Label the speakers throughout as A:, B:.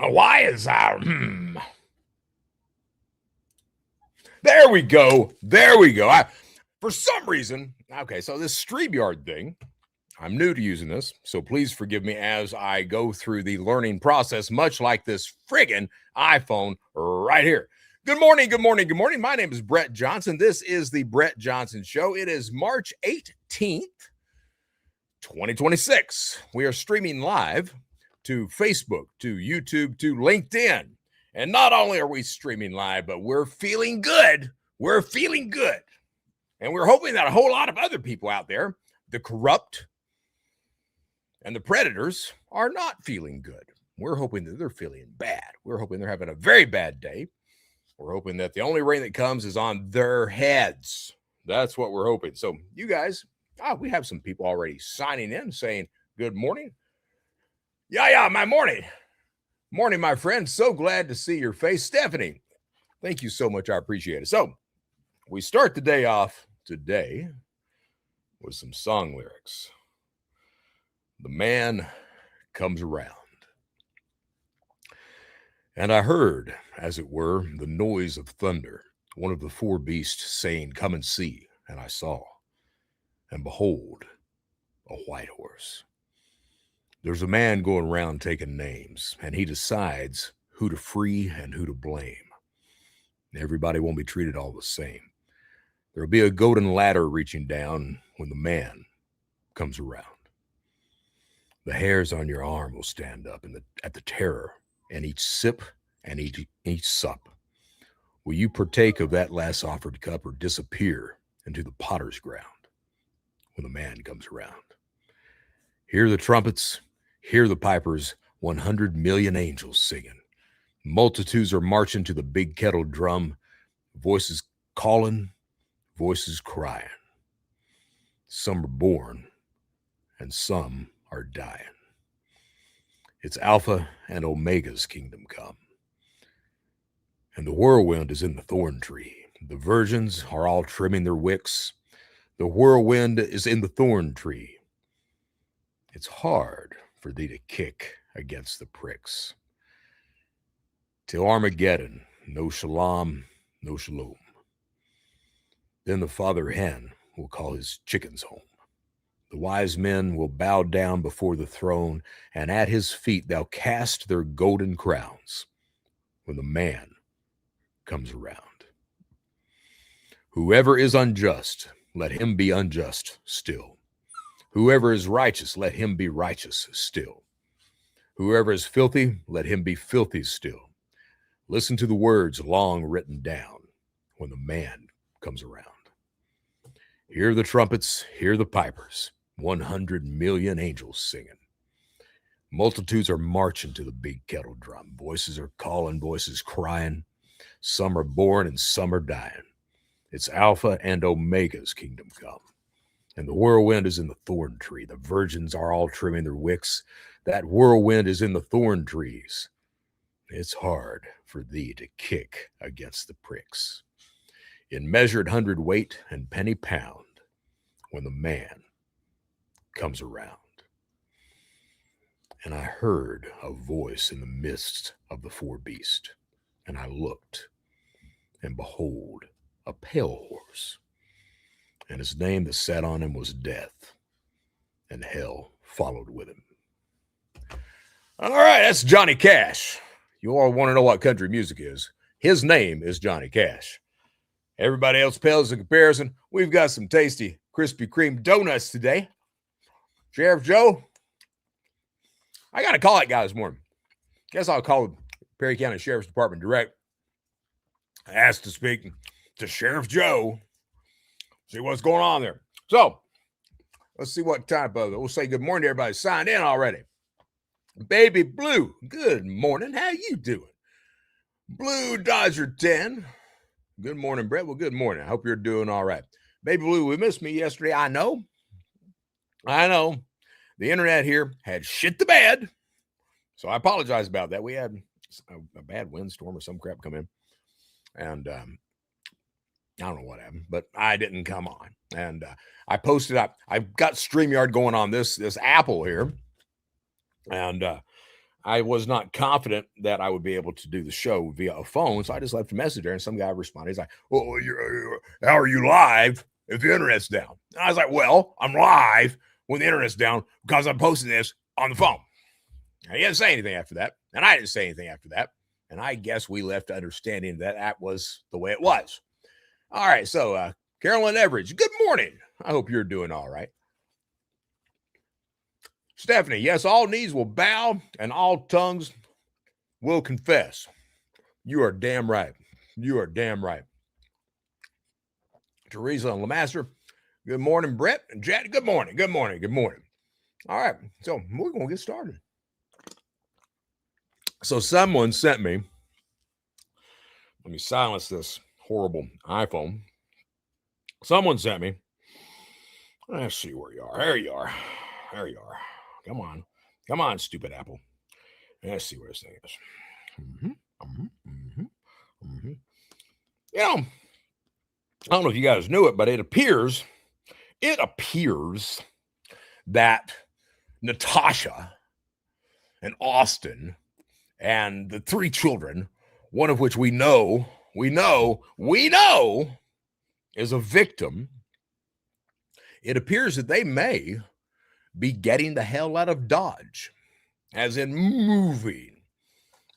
A: Why is our There we go. There we go. For some reason, okay, so this StreamYard thing, I'm new to using this, so please forgive me as I go through the learning process, much like this friggin' iPhone right here. Good morning, good morning, good morning. My name is Brett Johnson. This is the Brett Johnson Show. It is March 18th, 2026. We are streaming live to Facebook, to YouTube, to LinkedIn. And not only are we streaming live, but we're feeling good. We're feeling good. And we're hoping that a whole lot of other people out there, the corrupt and the predators, are not feeling good. We're hoping that they're feeling bad. We're hoping they're having a very bad day. We're hoping that the only rain that comes is on their heads. That's what we're hoping. So you guys, we have some people already signing in saying, good morning. Yeah, my morning. Morning, my friend. So glad to see your face. Stephanie, thank you so much. I appreciate it. So we start the day off today with some song lyrics. The man comes around. And I heard, as it were, the noise of thunder, one of the four beasts saying, come and see. And I saw, and behold, a white horse. There's a man going around taking names, and he decides who to free and who to blame. Everybody won't be treated all the same. There'll be a golden ladder reaching down when the man comes around. The hairs on your arm will stand up at the terror, and each sip and each sup. Will you partake of that last offered cup or disappear into the potter's ground when the man comes around? Hear the trumpets, hear the pipers, 100 million angels singing. Multitudes are marching to the big kettle drum, voices calling, voices crying. Some are born and some are dying. It's Alpha and Omega's kingdom come. And the whirlwind is in the thorn tree. The virgins are all trimming their wicks. The whirlwind is in the thorn tree. It's hard for thee to kick against the pricks. Till Armageddon, no shalom, no shalom. Then the father hen will call his chickens home. The wise men will bow down before the throne, and at his feet they'll cast their golden crowns when the man comes around. Whoever is unjust, let him be unjust still. Whoever is righteous, let him be righteous still. Whoever is filthy, let him be filthy still. Listen to the words long written down when the man comes around. Hear the trumpets, hear the pipers, 100 million angels singing. Multitudes are marching to the big kettle drum. Voices are calling, voices crying. Some are born and some are dying. It's Alpha and Omega's kingdom come. And the whirlwind is in the thorn tree. The virgins are all trimming their wicks. That whirlwind is in the thorn trees. It's hard for thee to kick against the pricks. In measured hundredweight and penny pound, when the man comes around. And I heard a voice in the midst of the four beasts, and I looked, and behold, a pale horse. And his name that sat on him was Death, and hell followed with him. All right, that's Johnny Cash. You all want to know what country music is. His name is Johnny Cash. Everybody else pales in comparison. We've got some tasty Krispy Kreme donuts today. Sheriff Joe, I got to call that guy this morning. Guess I'll call the Perry County Sheriff's Department direct. I asked to speak to Sheriff Joe. See what's going on there. So, let's see what type of it. We'll say good morning to everybody signed in already. Baby Blue, good morning. How you doing? Blue Dodger 10. Good morning, Brett. Well, good morning. I hope you're doing all right. Baby Blue, we missed me yesterday. I know. The internet here had shit the bed. So I apologize about that. We had a bad windstorm or some crap come in. And I don't know what happened, but I didn't come on. And I posted up. I've got StreamYard going on this Apple here. And I was not confident that I would be able to do the show via a phone, so I just left a message there, and some guy responded. He's like, "Well, how are you live if the internet's down?" And I was like, "Well, I'm live when the internet's down because I'm posting this on the phone." And he didn't say anything after that, and I didn't say anything after that, and I guess we left understanding that that was the way it was. All right, so Carolyn Everidge, good morning. I hope you're doing all right. Stephanie, yes, all knees will bow and all tongues will confess. You are damn right. You are damn right. Teresa and Lemaster, good morning. Brett and Jet, good morning. Good morning. Good morning. All right, so we're going to get started. So someone sent me, let me silence this horrible iPhone. Someone sent me, let's see where you are. There you are. There you are. Come on. Come on, stupid Apple. Let's see where this thing is. You know, I don't know if you guys knew it, but it appears that Natasha and Austin and the three children, one of which we know is a victim. It appears that they may be getting the hell out of Dodge, as in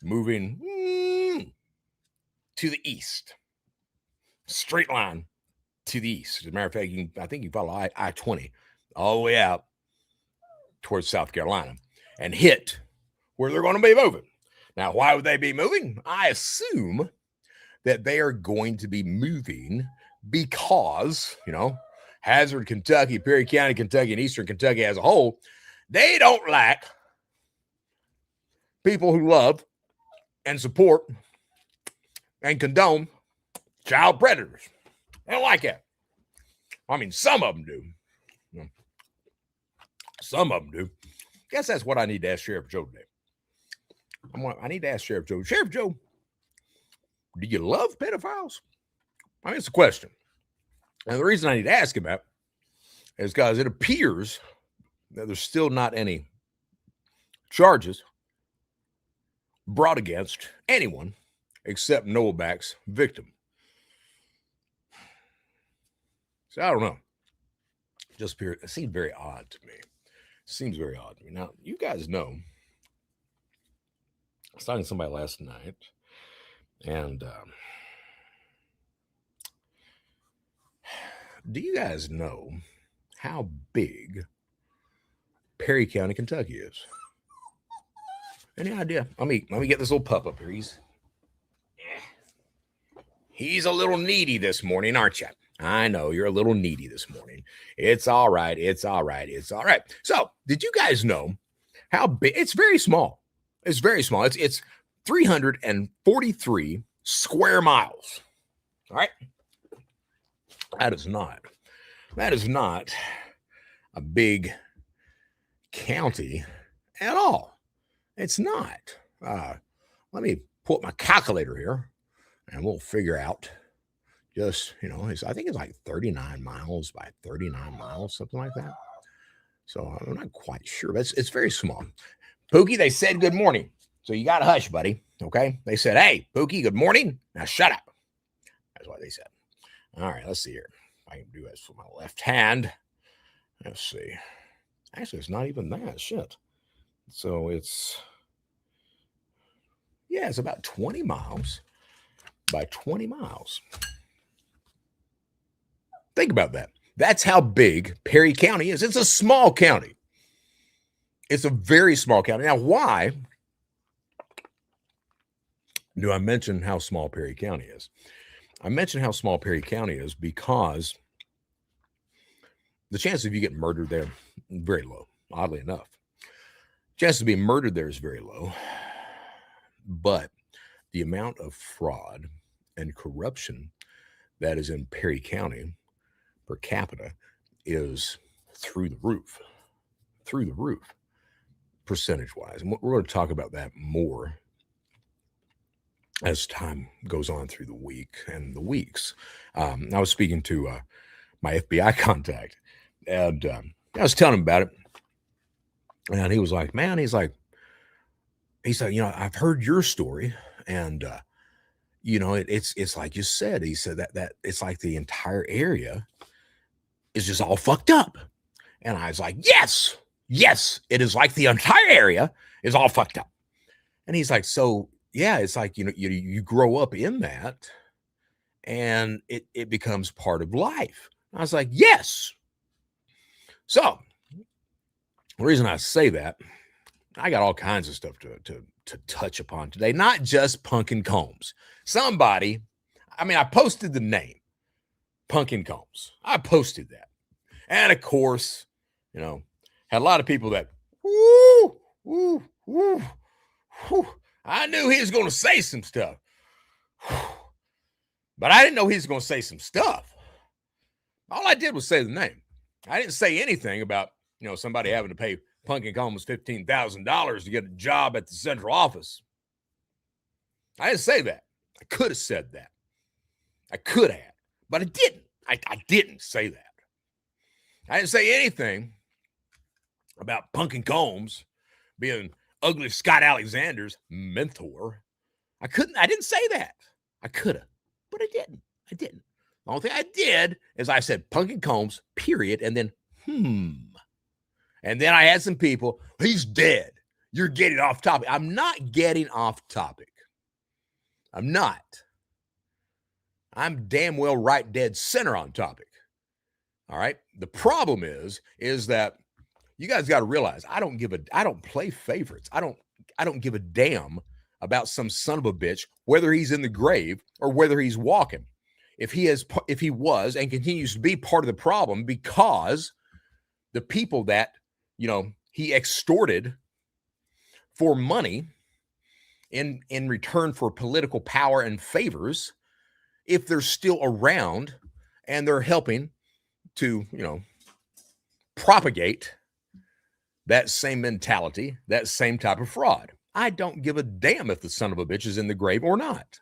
A: moving to the east, straight line to the east. As a matter of fact, I think you follow I-20 all the way out towards South Carolina and hit where they're going to be moving. Now, why would they be moving? I assume that they are going to be moving because, Hazard, Kentucky, Perry County, Kentucky, and Eastern Kentucky as a whole, they don't lack people who love and support and condone child predators. They don't like that. I mean, some of them do. Some of them do. Guess that's what I need to ask Sheriff Joe today. I need to ask Sheriff Joe. Sheriff Joe, do you love pedophiles? I mean, it's a question. And the reason I need to ask him that is because it appears that there's still not any charges brought against anyone except Novak's victim. So I don't know. It seemed very odd to me. Seems very odd to me. Now, you guys know, I was talking to somebody last night, and do you guys know how big Perry County, Kentucky is? Any idea? Let me get this little pup up here. He's a little needy this morning, aren't you? I know you're a little needy this morning. It's all right. It's all right. It's all right. So, did you guys know how big? It's very small. It's very small. It's 343 square miles. All right. That is not a big county at all. It's not. Let me pull up my calculator here, and we'll figure out. Just, I think it's like 39 miles by 39 miles, something like that. So I'm not quite sure, but it's very small. Pookie, they said good morning. So you got to hush, buddy. Okay. They said, hey, Pookie, good morning. Now shut up. That's what they said. All right. Let's see here. I can do this with my left hand. Let's see. Actually, it's not even that. Shit. So it's about 20 miles by 20 miles. Think about that. That's how big Perry County is. It's a small county. It's a very small county. Now, why do I mention how small Perry County is? I mention how small Perry County is because the chance of you getting murdered there is very low, oddly enough. Chance of being murdered there is very low. But the amount of fraud and corruption that is in Perry County per capita is through the roof, percentage-wise. And we're going to talk about that more as time goes on through the week and the weeks. I was speaking to my FBI contact, and I was telling him about it, and he was like, man, he said, I've heard your story, and it's like you said. He said that it's like the entire area is just all fucked up. And I was like, yes, it is like the entire area is all fucked up. And he's like, so yeah, it's like, you grow up in that and it becomes part of life. I was like, yes. So the reason I say that, I got all kinds of stuff to touch upon today, not just Pumpkin Combs. Somebody, I posted the name, Pumpkin Combs. I posted that. And of course, had a lot of people that, woo, I knew he was going to say some stuff. But I didn't know he was going to say some stuff. All I did was say the name. I didn't say anything about, somebody having to pay Pumpkin Combs $15,000 to get a job at the central office. I didn't say that. I could have said that. I could have, but I didn't. I didn't say that. I didn't say anything about Pumpkin Combs being ugly Scott Alexander's mentor. I didn't say that. I could have, but I didn't. The only thing I did is I said Pumpkin Combs, period, and then, And then I had some people, he's dead. You're getting off topic. I'm not getting off topic. I'm not. I'm damn well right dead center on topic. All right. The problem is that you guys got to realize I don't play favorites. I don't give a damn about some son of a bitch, whether he's in the grave or whether he's walking. If he was and continues to be part of the problem, because the people that, he extorted for money in return for political power and favors, if they're still around and they're helping to, propagate that same mentality, that same type of fraud. I don't give a damn if the son of a bitch is in the grave or not.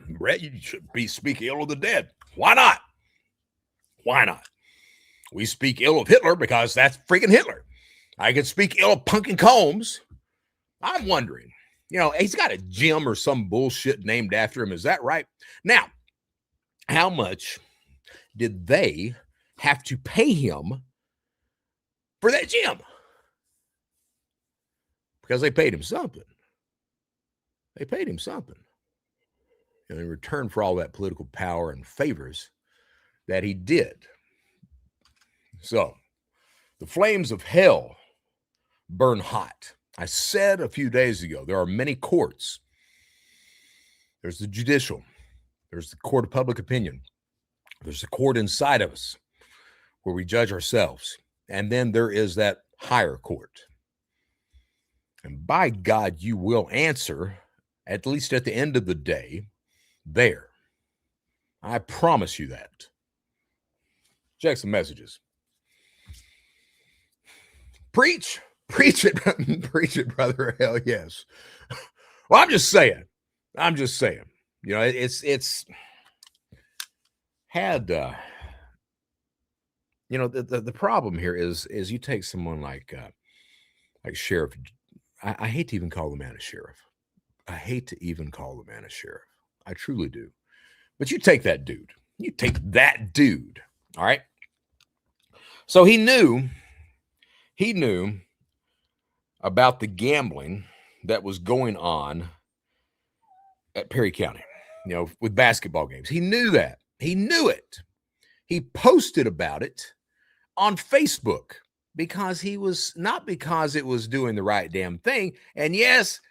A: Brett, you should speak ill of the dead. Why not? We speak ill of Hitler because that's freaking Hitler. I could speak ill of Pumpkin Combs. I'm wondering, he's got a gym or some bullshit named after him. Is that right? Now, how much did they have to pay him for that gym? Because they paid him something. And in return for all that political power and favors that he did. So, the flames of hell burn hot. I said a few days ago, there are many courts. There's the judicial. There's the court of public opinion. There's the court inside of us where we judge ourselves. And then there is that higher court. And by God, you will answer, at least at the end of the day, there. I promise you that. Check some messages. Preach it, brother. Hell yes. Well, I'm just saying. It's had, the problem here is you take someone like Sheriff. I hate to even call the man a sheriff. I truly do. But you take that dude. All right. So he knew about the gambling that was going on at Perry County, with basketball games. He knew that. He knew it. He posted about it on Facebook because not because it was doing the right damn thing. And yes,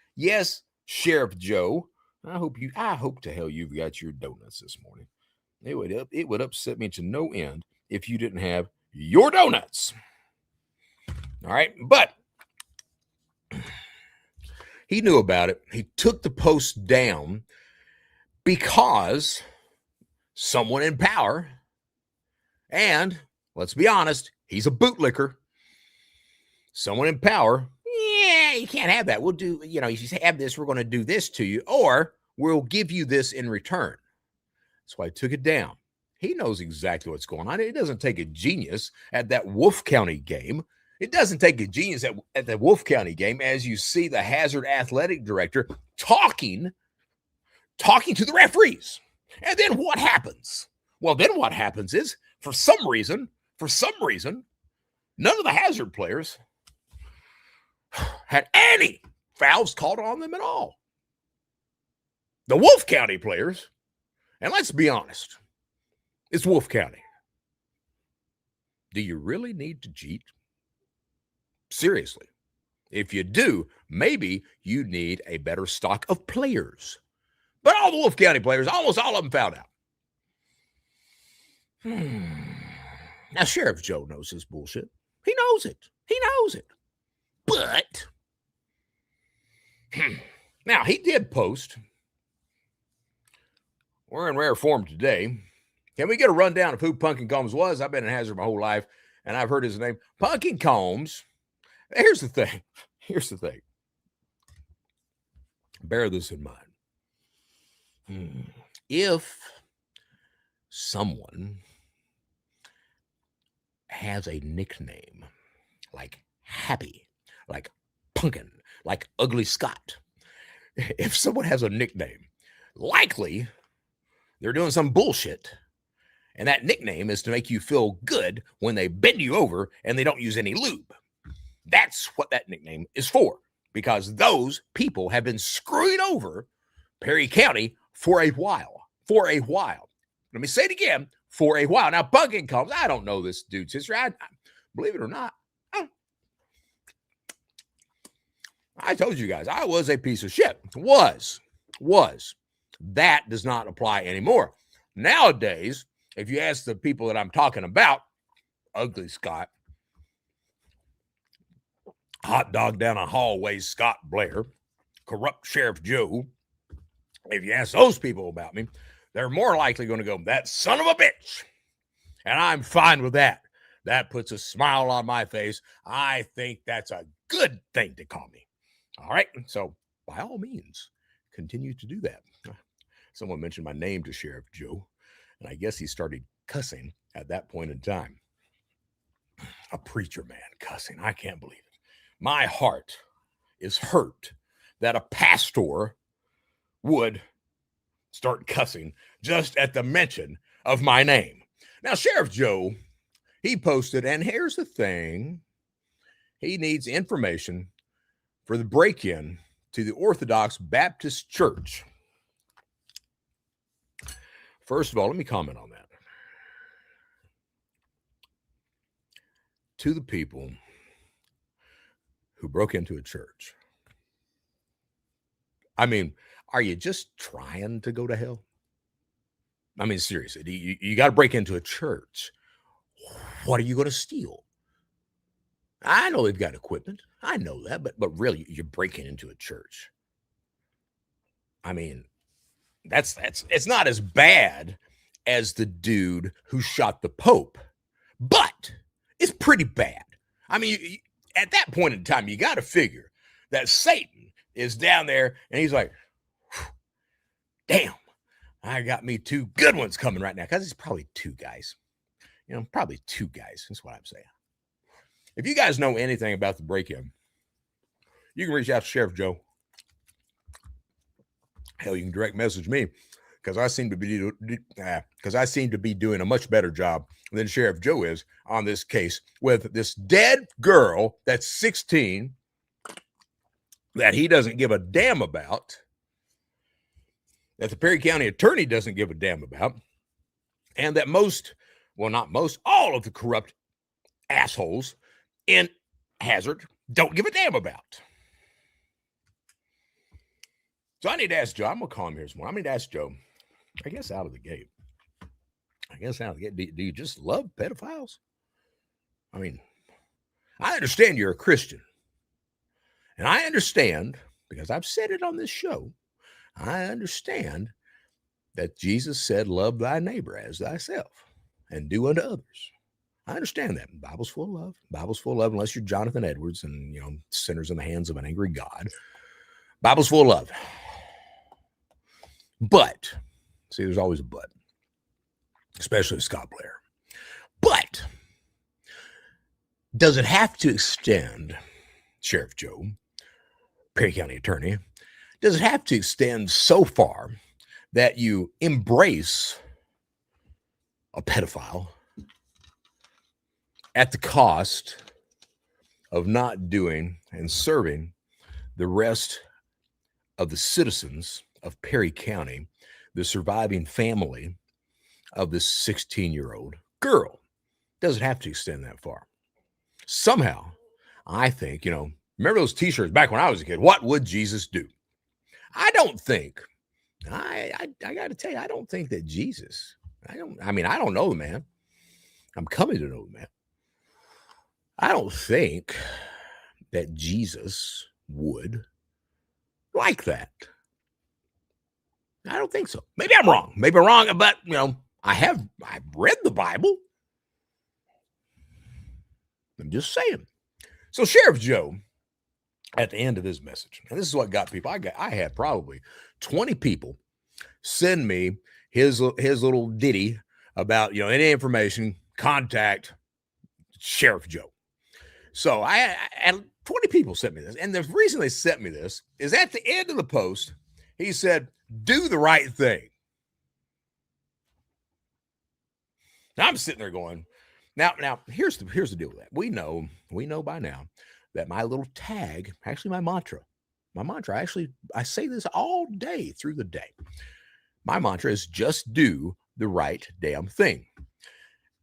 A: Sheriff Joe, I hope to hell you've got your donuts this morning. It would upset me to no end if you didn't have your donuts. All right. But he knew about it. He took the post down because someone in power, and let's be honest, he's a bootlicker. Someone in power, you can't have that. We'll do, you have this, we're going to do this to you, or we'll give you this in return. That's why I took it down. He knows exactly what's going on. It doesn't take a genius at that Wolf County game It doesn't take a genius at the Wolf County game as you see the Hazard athletic director talking to the referees. And then what happens? Well, then what happens is, for some reason, none of the Hazard players had any fouls called on them at all. The Wolf County players, and let's be honest, it's Wolf County. Do you really need to cheat? Seriously. If you do, maybe you need a better stock of players. But all the Wolf County players, almost all of them found out. Now, Sheriff Joe knows this bullshit. He knows it. But, now, he did post, we're in rare form today. Can we get a rundown of who Pumpkin Combs was? I've been in Hazard my whole life, and I've heard his name. Pumpkin Combs, here's the thing. Bear this in mind. If someone has a nickname like Happy, like Pumpkin, like Ugly Scott, if someone has a nickname, likely they're doing some bullshit. And that nickname is to make you feel good when they bend you over and they don't use any lube. That's what that nickname is for, because those people have been screwing over Perry County for a while. Let me say it again, for a while. Now, Pumpkin Combs, I don't know this dude's history. I believe it or not, I told you guys, I was a piece of shit. Was. That does not apply anymore. Nowadays, if you ask the people that I'm talking about, Ugly Scott, Hot Dog Down a Hallway Scott Blair, Corrupt Sheriff Joe, if you ask those people about me, they're more likely going to go, that son of a bitch. And I'm fine with that. That puts a smile on my face. I think that's a good thing to call me. All right. So by all means, continue to do that. Someone mentioned my name to Sheriff Joe, and I guess he started cussing at that point in time. A preacher man cussing. I can't believe it. My heart is hurt that a pastor would start cussing just at the mention of my name. Now, Sheriff Joe, he posted, and here's the thing. He needs information for the break-in to the Orthodox Baptist Church. First of all, let me comment on that. To the people who broke into a church. I mean, are you just trying to go to hell? I mean, seriously, you got to break into a church. What are you going to steal? I know they've got equipment. I know that, but really, you're breaking into a church. I mean, it's not as bad as the dude who shot the Pope, but it's pretty bad. I mean, at that point in time, you got to figure that Satan is down there and he's like, damn, I got me two good ones coming right now. Because it's probably two guys. Probably two guys. That's what I'm saying. If you guys know anything about the break-in, you can reach out to Sheriff Joe. Hell, you can direct message me because I seem to be doing a much better job than Sheriff Joe is on this case with this dead girl that's 16 that he doesn't give a damn about, that the Perry County attorney doesn't give a damn about, and that all of the corrupt assholes in Hazard don't give a damn about. So I need to ask Joe. I'm going to call him here this morning. I need to ask Joe, I guess out of the gate. Do you just love pedophiles? I mean, I understand you're a Christian. And I understand, because I've said it on this show, I understand that Jesus said, love thy neighbor as thyself and do unto others. I understand that. The Bible's full of love. The Bible's full of love, unless you're Jonathan Edwards and, sinners in the hands of an angry God. Bible's full of love. But, see, there's always a but, especially Scott Blair. But Does it have to extend, Sheriff Joe, Perry County Attorney, does it have to extend so far that you embrace a pedophile at the cost of not doing and serving the rest of the citizens of Perry County, the surviving family of this 16-year-old girl? Does it have to extend that far? Somehow, I think, remember those t-shirts back when I was a kid? What would Jesus do? I don't think, I got to tell you, I don't think that Jesus, I don't know the man. I'm coming to know the man. I don't think that Jesus would like that. I don't think so. Maybe I'm wrong. But I've read the Bible. I'm just saying. So Sheriff Joe, at the end of his message, and this is what got people. I had probably 20 people send me his little ditty about any information, contact Sheriff Joe. So I 20 people sent me this, and the reason they sent me this is at the end of the post, he said, "Do the right thing." Now I'm sitting there going, now here's the deal with that. We know by now that my little tag, actually my mantra, I say this all day through the day. My mantra is just do the right damn thing.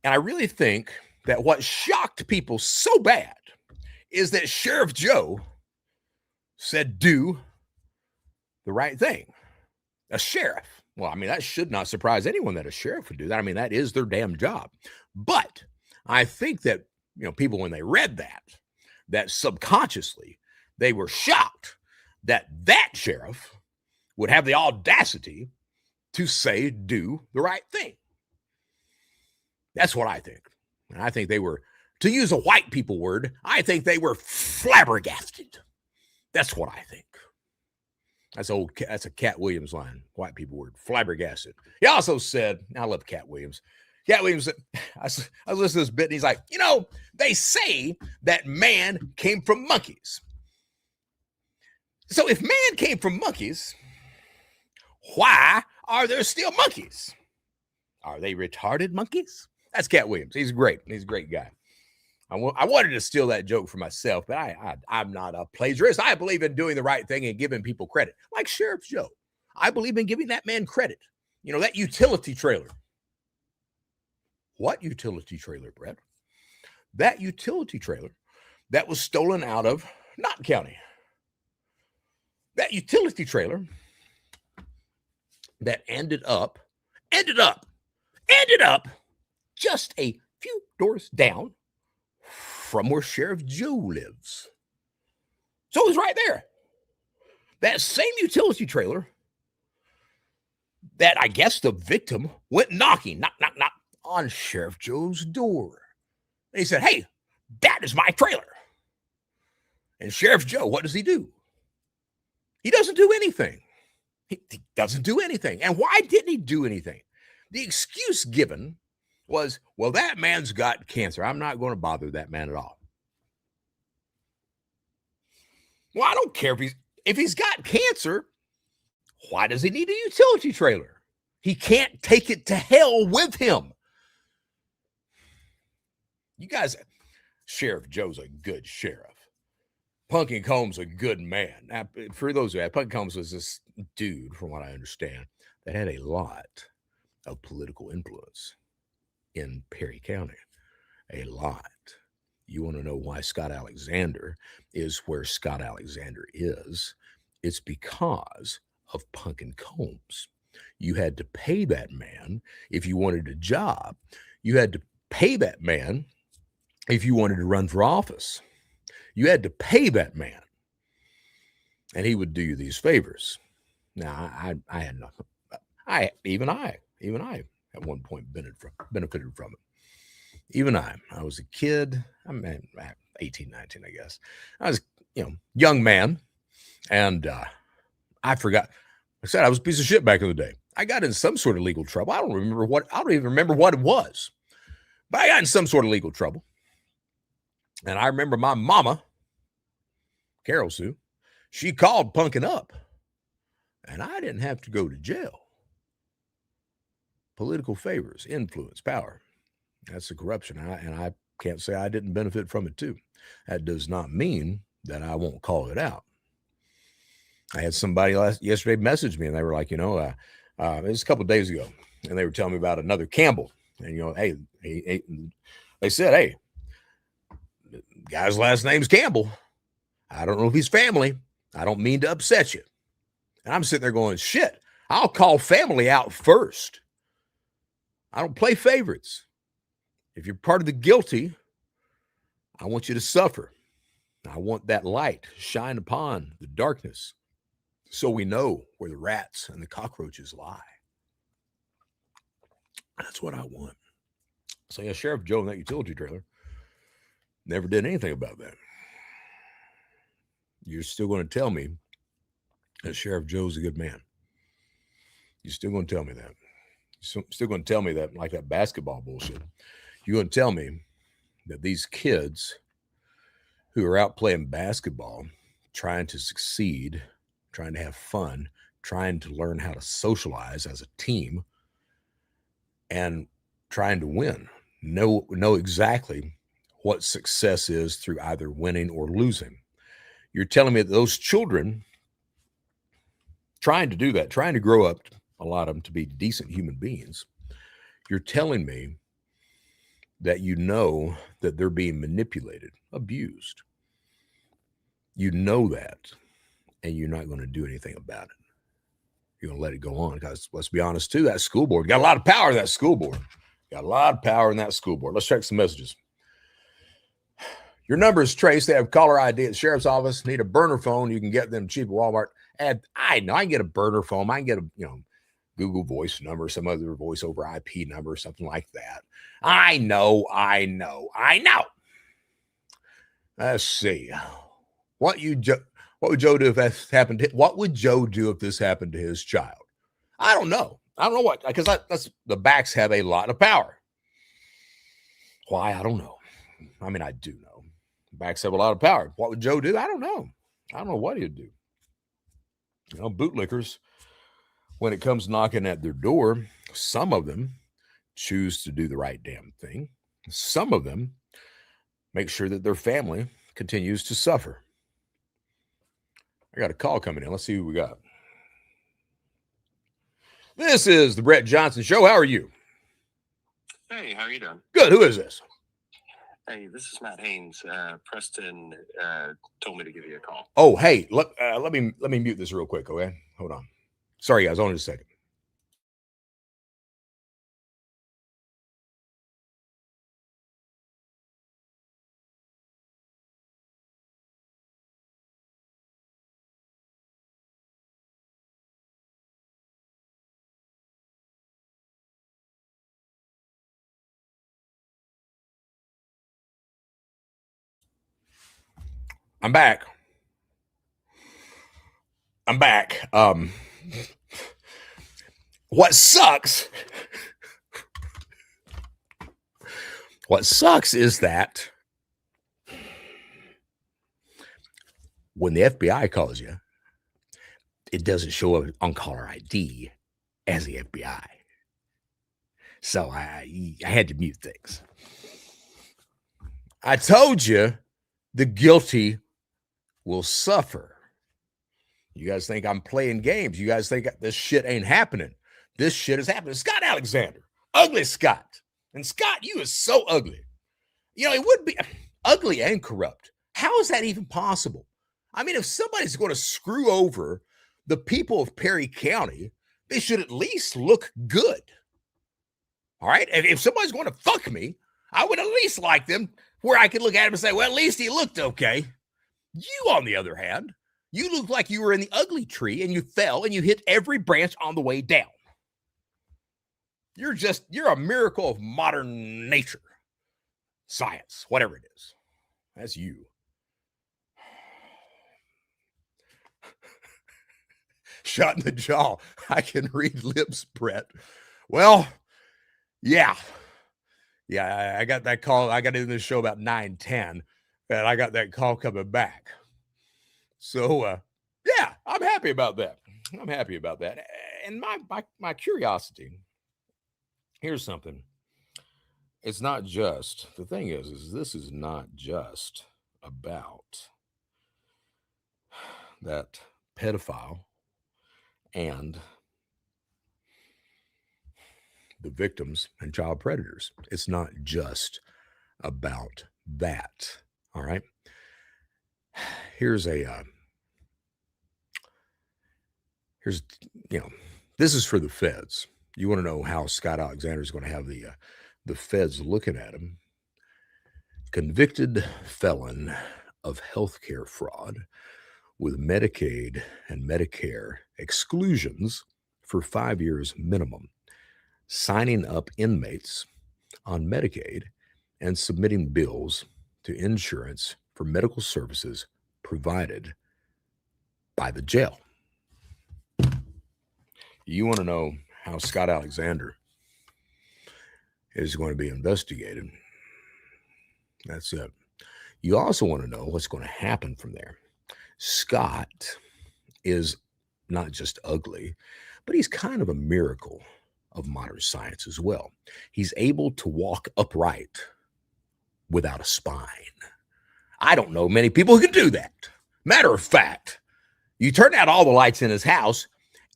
A: And I really think that what shocked people so bad is that Sheriff Joe said, do the right thing. A sheriff. Well, that should not surprise anyone that a sheriff would do that. That is their damn job. But I think that, people, when they read that subconsciously, they were shocked that sheriff would have the audacity to say, do the right thing. That's what I think. And I think they were, to use a white people word, I think they were flabbergasted. That's what I think. That's a Cat Williams line, white people word, flabbergasted. He also said, I love Cat Williams. Cat Williams, I was listening to this bit, and he's like, they say that man came from monkeys. So if man came from monkeys, why are there still monkeys? Are they retarded monkeys? That's Cat Williams. He's great. He's a great guy. I wanted to steal that joke for myself, but I'm not a plagiarist. I believe in doing the right thing and giving people credit, like Sheriff Joe. I believe in giving that man credit. That utility trailer. What utility trailer, Brett? That utility trailer that was stolen out of Knott County. That utility trailer that ended up just a few doors down from where Sheriff Joe lives. So it was right there. That same utility trailer that I guess the victim went knocking, knock, knock, knock, on Sheriff Joe's door. And he said, "Hey, that is my trailer." And Sheriff Joe, what does he do? He doesn't do anything. He doesn't do anything. And why didn't he do anything? The excuse given was, well, that man's got cancer. I'm not going to bother that man at all. Well, I don't care if he's got cancer. Why does he need a utility trailer? He can't take it to hell with him. You guys, Sheriff Joe's a good sheriff. Pumpkin Combs a good man. Now, for those who have, Pumpkin Combs was this dude, from what I understand, that had a lot of political influence in Perry County. A lot. You want to know why Scott Alexander is where Scott Alexander is? It's because of Pumpkin Combs. You had to pay that man if you wanted a job. You had to pay that man if you wanted to run for office. You had to pay that man, and he would do you these favors. Now, I had nothing. Even I at one point benefited from it. Even I was a kid. 18, 19, I guess. I was, young man, and I forgot. I said I was a piece of shit back in the day. I got in some sort of legal trouble. I don't even remember what it was, but I got in some sort of legal trouble. And I remember my mama, Carol Sue, she called punking up, and I didn't have to go to jail. Political favors, influence, power. That's the corruption. And I can't say I didn't benefit from it too. That does not mean that I won't call it out. I had somebody yesterday message me, and they were like, it was a couple of days ago, and they were telling me about another Campbell. And, hey, they said, hey, the guy's last name's Campbell. I don't know if he's family. I don't mean to upset you. And I'm sitting there going, shit, I'll call family out first. I don't play favorites. If you're part of the guilty, I want you to suffer. I want that light to shine upon the darkness so we know where the rats and the cockroaches lie. That's what I want. So, yeah, Sheriff Joe in that utility trailer never did anything about that. You're still going to tell me that Sheriff Joe's a good man. You're still going to tell me that. You're still going to tell me that, like that basketball bullshit. You're going to tell me that these kids who are out playing basketball, trying to succeed, trying to have fun, trying to learn how to socialize as a team, and trying to win, know exactly what success is through either winning or losing. You're telling me that those children trying to do that, trying to grow up, a lot of them, to be decent human beings, you're telling me that you know that they're being manipulated, abused. You know that, and you're not going to do anything about it. You're going to let it go on, because let's be honest too, that school board got a lot of power in that school board. Got a lot of power in that school board. Let's check some messages. Your number is traced. They have caller ID at the sheriff's office. Need a burner phone. You can get them cheap at Walmart. And I know I can get a burner phone. I can get a Google Voice number, some other voice over IP number, something like that. I know. Let's see. What would Joe do if that happened? What would Joe do if this happened to his child? I don't know. I don't know what, because that's the backs have a lot of power. Why? I don't know. I mean, I do know. Backs have a lot of power. What would Joe do? I don't know. I don't know what he'd do. Bootlickers, when it comes knocking at their door, some of them choose to do the right damn thing. Some of them make sure that their family continues to suffer. I got a call coming in. Let's see who we got. This is the Brett Johnson Show. How are you?
B: Hey, how are you doing?
A: Good. Who is this?
B: Hey, this is Matt Haynes. Preston told me to give you a call.
A: Oh, hey, let me mute this real quick, okay? Hold on. Sorry, guys. Only a second. I'm back. What sucks is that when the FBI calls you, it doesn't show up on caller ID as the FBI. So I had to mute things. I told you the guilty will suffer. You guys think I'm playing games. You guys think this shit ain't happening. This shit is happening. Scott Alexander, ugly Scott. And Scott, you is so ugly. It would be ugly and corrupt. How is that even possible? I mean, if somebody's going to screw over the people of Perry County, they should at least look good. All right? If somebody's going to fuck me, I would at least like them where I could look at him and say, well, at least he looked okay. You, on the other hand, you look like you were in the ugly tree and you fell and you hit every branch on the way down. You're a miracle of modern nature, science, whatever it is. That's you. Shot in the jaw. I can read lips, Brett. Well, yeah. I got that call. I got into this show about 9:10. And I got that call coming back. So, yeah, I'm happy about that. I'm happy about that. And my curiosity, here's something. It's not just, the thing is this is not just about that pedophile and the victims and child predators. It's not just about that. All right. Here's this is for the feds. You want to know how Scott Alexander is going to have the feds looking at him. Convicted felon of healthcare fraud with Medicaid and Medicare exclusions for 5 years minimum, signing up inmates on Medicaid and submitting bills to insurance for medical services provided by the jail. You want to know how Scott Alexander is going to be investigated? That's it. You also want to know what's going to happen from there. Scott is not just ugly, but he's kind of a miracle of modern science as well. He's able to walk upright without a spine. I don't know many people who can do that. Matter of fact, you turn out all the lights in his house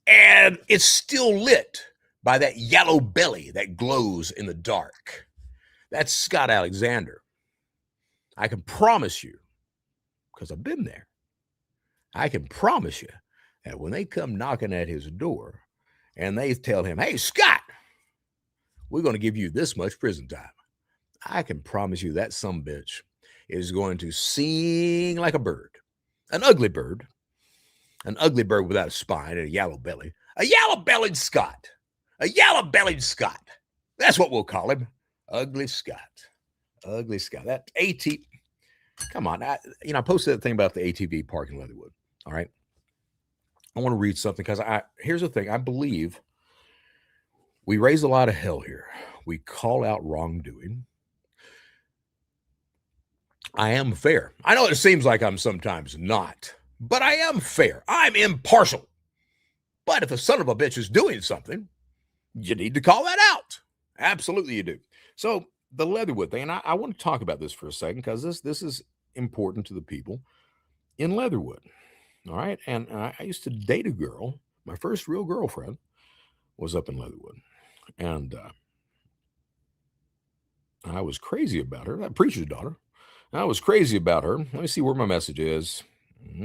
A: and it's still lit by that yellow belly that glows in the dark. That's Scott Alexander. I can promise you, because I've been there, I can promise you that when they come knocking at his door and they tell him, hey, Scott, we're going to give you this much prison time, I can promise you that sumbitch is going to sing like a bird, an ugly bird without a spine and a yellow-bellied Scott, a yellow-bellied Scott. That's what we'll call him, Ugly Scott. Ugly Scott. That come on. I posted that thing about the ATV park in Leatherwood. All right. I want to read something because here's the thing. I believe we raise a lot of hell here. We call out wrongdoing. I am fair. I know it seems like I'm sometimes not, but I am fair. I'm impartial. But if a son of a bitch is doing something, you need to call that out. Absolutely you do. So the Leatherwood thing, and I want to talk about this for a second because this is important to the people in Leatherwood. All right. And I used to date a girl. My first real girlfriend was up in Leatherwood. And I was crazy about her. That preacher's daughter. I was crazy about her. Let me see where my message is. All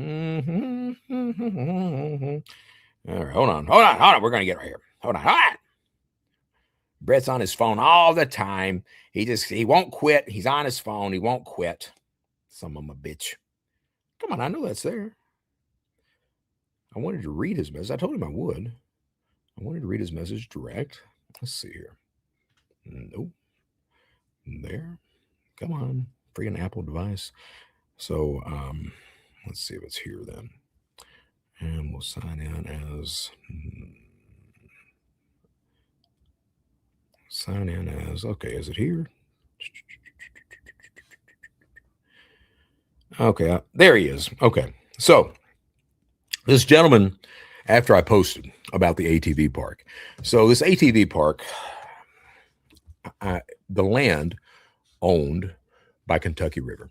A: right, hold on. We're going to get right here. Hold on. Brett's on his phone all the time. He won't quit. He's on his phone. He won't quit. Some of a bitch. Come on, I know that's there. I wanted to read his message. I told him I would. I wanted to read his message direct. Let's see here. Nope. There. Come on. Freaking Apple device. So let's see if it's here then. And we'll sign in as, okay, is it here? Okay, there he is. Okay, so this gentleman, after I posted about the ATV park, so this ATV park, the land owned by Kentucky River.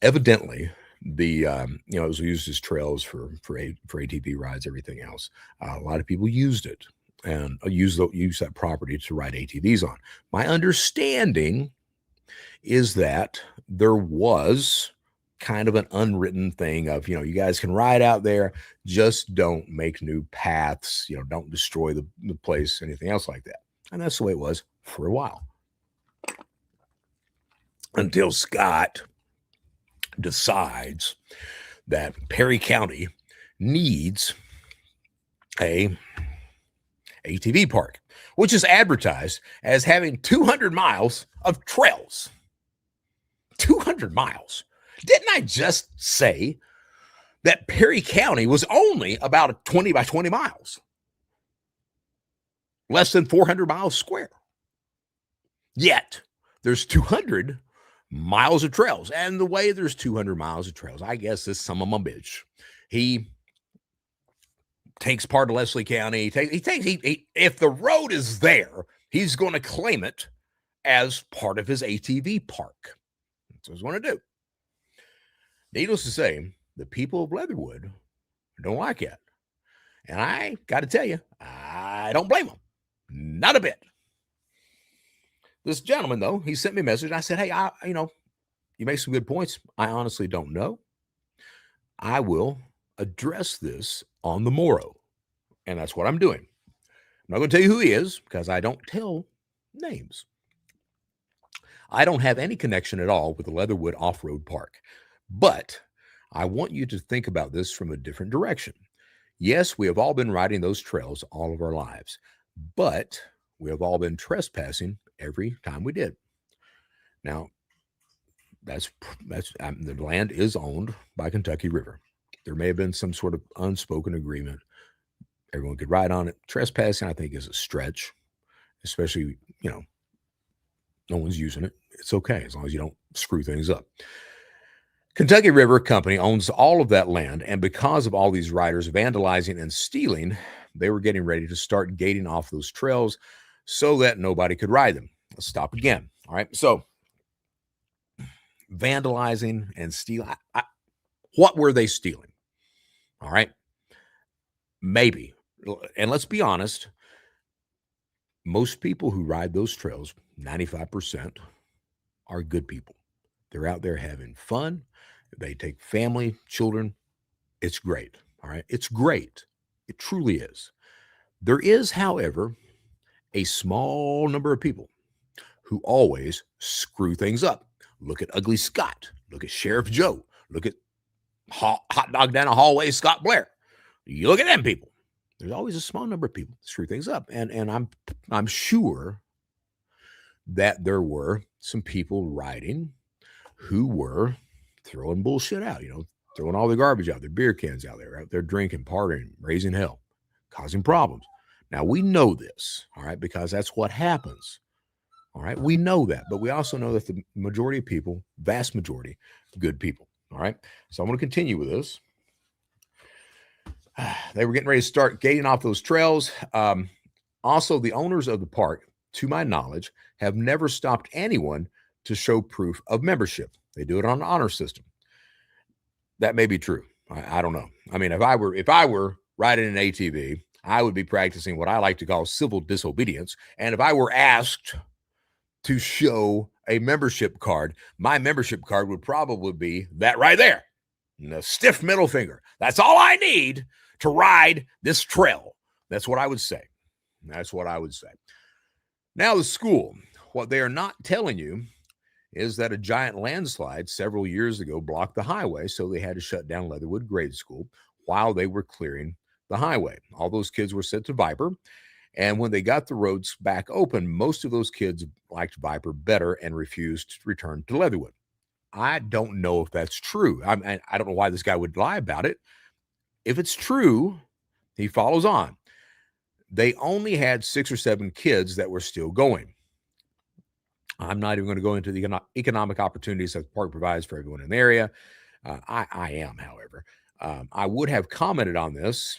A: Evidently, it was used as trails for ATV rides, everything else. A lot of people used it and use that property to ride ATVs on. My understanding is that there was kind of an unwritten thing of, you guys can ride out there, just don't make new paths, don't destroy the place, anything else like that. And that's the way it was for a while. Until Scott decides that Perry County needs a ATV park, which is advertised as having 200 miles of trails. 200 miles. Didn't I just say that Perry County was only about 20 by 20 miles? Less than 400 miles square. Yet there's 200 miles of trails. And the way there's 200 miles of trails, I guess this son of a bitch. He takes part of Leslie County. If the road is there, he's going to claim it as part of his ATV park. That's what he's going to do. Needless to say, the people of Leatherwood don't like it. And I got to tell you, I don't blame them. Not a bit. This gentleman, though, he sent me a message. And I said, hey, you make some good points. I honestly don't know. I will address this on the morrow. And that's what I'm doing. I'm not going to tell you who he is because I don't tell names. I don't have any connection at all with the Leatherwood Off-Road Park. But I want you to think about this from a different direction. Yes, we have all been riding those trails all of our lives, but we have all been trespassing every time we did. Now, the land is owned by Kentucky River. There may have been some sort of unspoken agreement. Everyone could ride on it. Trespassing, I think, is a stretch, especially, no one's using it. It's okay as long as you don't screw things up. Kentucky River Company owns all of that land, and because of all these riders vandalizing and stealing, they were getting ready to start gating off those trails so that nobody could ride them. Let's stop again. All right. So vandalizing and stealing. What were they stealing? All right. Maybe. And let's be honest. Most people who ride those trails, 95%, are good people. They're out there having fun. They take family, children. It's great. All right. It's great. It truly is. There is, however, a small number of people who always screw things up. Look at Ugly Scott. Look at Sheriff Joe. Look at Hot Dog Down a Hallway, Scott Blair. You look at them people. There's always a small number of people that screw things up. And I'm sure that there were some people riding who were throwing bullshit out, throwing all the garbage out, their beer cans out there drinking, partying, raising hell, causing problems. Now, we know this, all right, because that's what happens. All right, we know that, but we also know that the majority of people, vast majority, good people. All right, so I'm going to continue with this. They were getting ready to start gating off those trails. Also, the owners of the park, to my knowledge, have never stopped anyone to show proof of membership. They do it on an honor system. That may be true. I don't know. I mean, if I were riding an ATV, I would be practicing what I like to call civil disobedience. And if I were asked to show a membership card, my membership card would probably be that right there. And a stiff middle finger. That's all I need to ride this trail. That's what I would say. That's what I would say. Now, the school, what they are not telling you is that a giant landslide several years ago blocked the highway, so they had to shut down Leatherwood Grade School while they were clearing the highway. All those kids were sent to Viper, and when they got the roads back open, most of those kids liked Viper better and refused to return to Leatherwood. I don't know if that's true. I don't know why this guy would lie about it. If it's true, he follows on. They only had 6 or 7 kids that were still going. I'm not even going to go into the economic opportunities that the park provides for everyone in the area. I am, however. I would have commented on this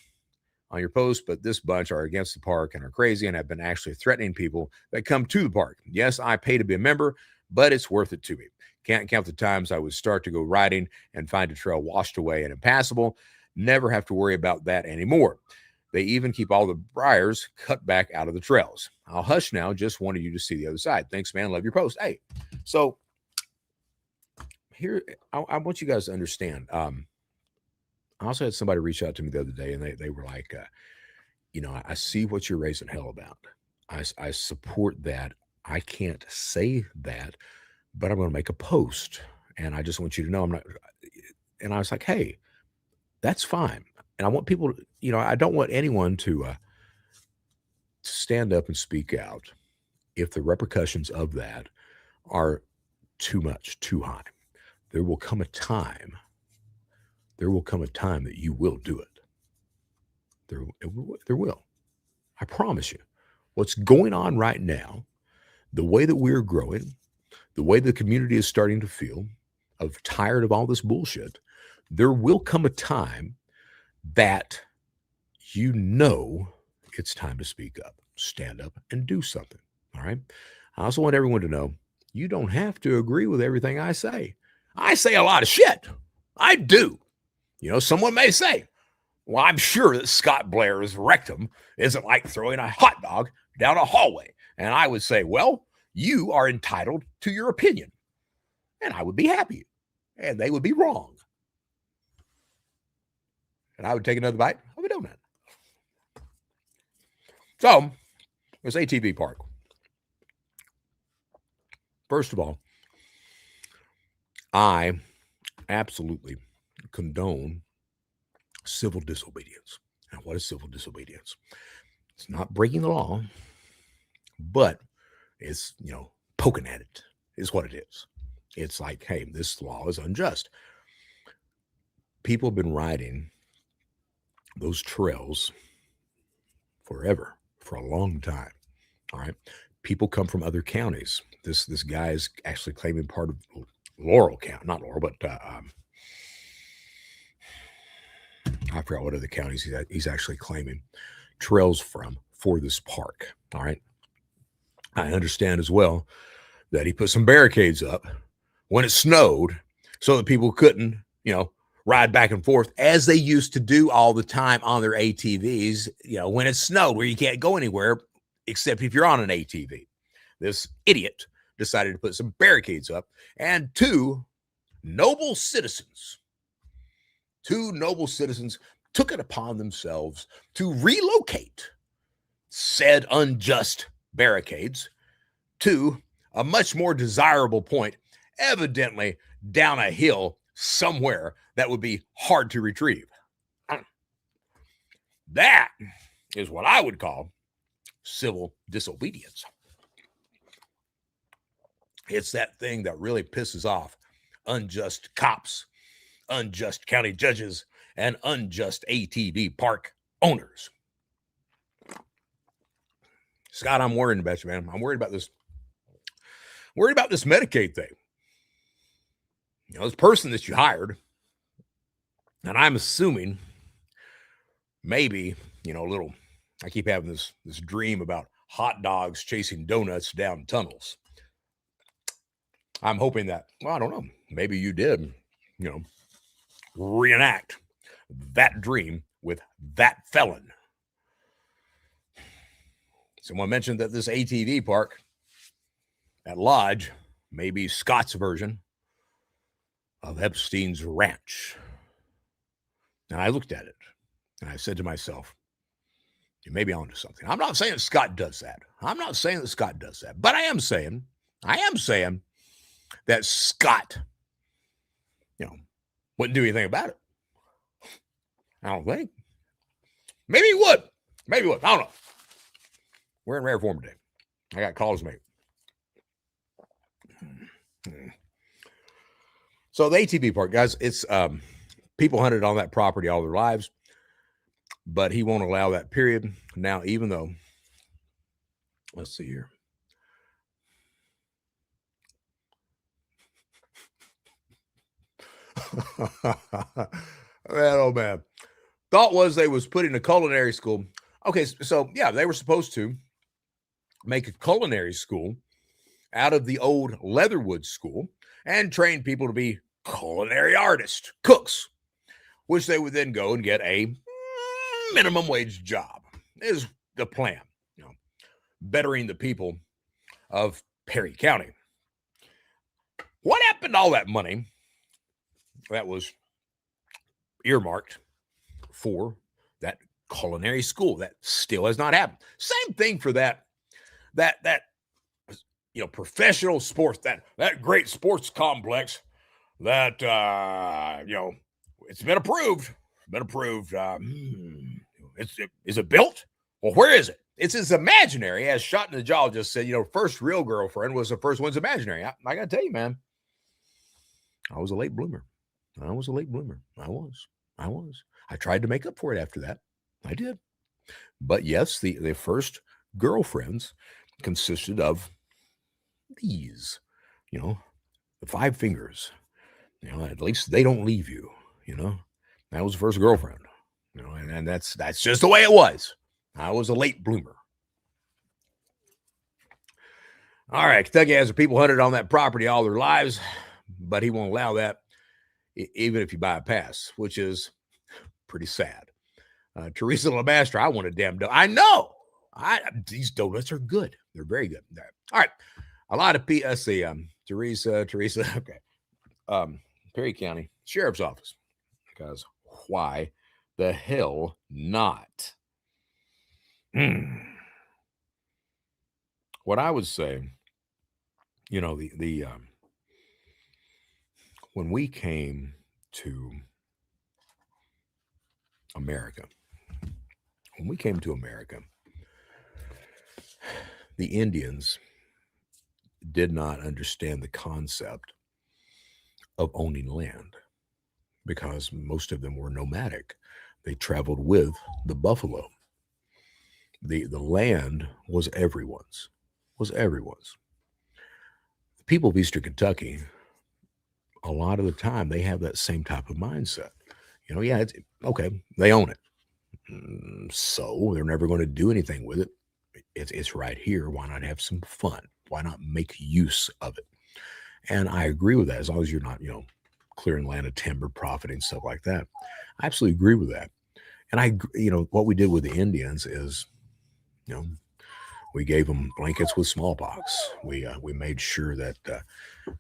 A: on your post, but this bunch are against the park and are crazy and have been actually threatening people that come to the park. Yes, I pay to be a member, but it's worth it to me. Can't count the times I would start to go riding and find a trail washed away and impassable. Never have to worry about that anymore. They even keep all the briars cut back out of the trails. I'll hush now. Just wanted you to see the other side. Thanks, man. Love your post. Hey, so here, I want you guys to understand. I also had somebody reach out to me the other day, and they were like, I see what you're raising hell about. I support that. I can't say that, but I'm going to make a post, and I just want you to know I'm not. And I was like, hey, that's fine. And I want people to, I don't want anyone to stand up and speak out if the repercussions of that are too much, too high. There will come a time that you will do it. There will. I promise you. What's going on right now, the way that we're growing, the way the community is starting to feel, of tired of all this bullshit, there will come a time that it's time to speak up, stand up, and do something. All right. I also want everyone to know you don't have to agree with everything I say. I say a lot of shit. I do. Someone may say, well, I'm sure that Scott Blair's rectum isn't like throwing a hot dog down a hallway. And I would say, well, you are entitled to your opinion. And I would be happy. And they would be wrong. And I would take another bite of a donut. So, this ATV park. First of all, I absolutely condone civil disobedience. Now, what is civil disobedience? It's not breaking the law, but it's, poking at it is what it is. It's like, hey, this law is unjust. People have been riding those trails forever, for a long time. All right. People come from other counties. This guy is actually claiming part of Laurel County, not Laurel, but I forgot what other counties he's actually claiming trails for this park. All right. I understand as well that he put some barricades up when it snowed so that people couldn't, ride back and forth as they used to do all the time on their ATVs, when it snowed, where you can't go anywhere except if you're on an ATV. This idiot decided to put some barricades up, and two noble citizens took it upon themselves to relocate said unjust barricades to a much more desirable point, evidently down a hill somewhere that would be hard to retrieve. That is what I would call civil disobedience. It's that thing that really pisses off unjust cops, unjust county judges, and unjust ATV park owners. Scott, I'm worried about you, man. I'm worried about this. Worried about this Medicaid thing. This person that you hired, and I'm assuming maybe, I keep having this dream about hot dogs chasing donuts down tunnels. I'm hoping that, I don't know, maybe you did, reenact that dream with that felon. Someone mentioned that this ATV park at Lodge may be Scott's version of Epstein's ranch. And I looked at it and I said to myself, you may be onto something. I'm not saying Scott does that. But I am saying that Scott, wouldn't do anything about it. I don't think. Maybe he would. I don't know. We're in rare form today. I got calls made. So the ATV park, guys, it's people hunted on that property all their lives, but he won't allow that, period. Now, even though, let's see here. Man, oh man. Thought was they was putting a culinary school. Okay, so yeah, they were supposed to make a culinary school out of the old Leatherwood school and train people to be culinary artists, cooks, which they would then go and get a minimum wage job, is the plan, bettering the people of Perry County. What happened to all that money that was earmarked for that culinary school? That still has not happened. Same thing for that professional sports, that great sports complex that it's been approved. Is it built? Well, where is it? It's his imaginary, as Shot in the Jaw just said. First real girlfriend was the first one's imaginary. I gotta tell you, man, I was a late bloomer. I was. I tried to make up for it after that. I did. But yes, the first girlfriends consisted of these The five fingers. At least they don't leave you. That was the first girlfriend. And that's just the way it was. I was a late bloomer. All right, Kentucky has people hunted on that property all their lives, but he won't allow that, even if you buy a pass, which is pretty sad. Teresa Lemastro, I want a damn donut. I know. These donuts are good. They're very good. All right. A lot of people, let's see, Teresa, okay. Perry County Sheriff's Office. Because why the hell not? What I would say, when we came to America, the Indians did not understand the concept of owning land because most of them were nomadic. They traveled with the buffalo. The land was everyone's. The people of Eastern Kentucky, a lot of the time, they have that same type of mindset. It's okay. They own it. So they're never going to do anything with it. It's right here. Why not have some fun? Why not make use of it? And I agree with that, as long as you're not, clearing land of timber, profiting, stuff like that. I absolutely agree with that. And what we did with the Indians is, we gave them blankets with smallpox. We made sure that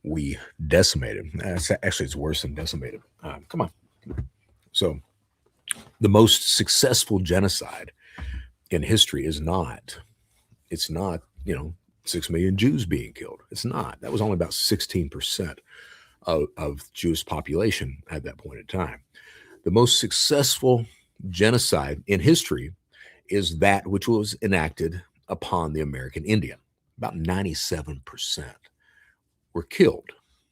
A: we decimated. Actually, it's worse than decimated. Come on. So the most successful genocide in history is not. It's not, 6 million Jews being killed. It's not. That was only about 16% of Jewish population at that point in time. The most successful genocide in history is that which was enacted upon the American Indian. About 97% were killed.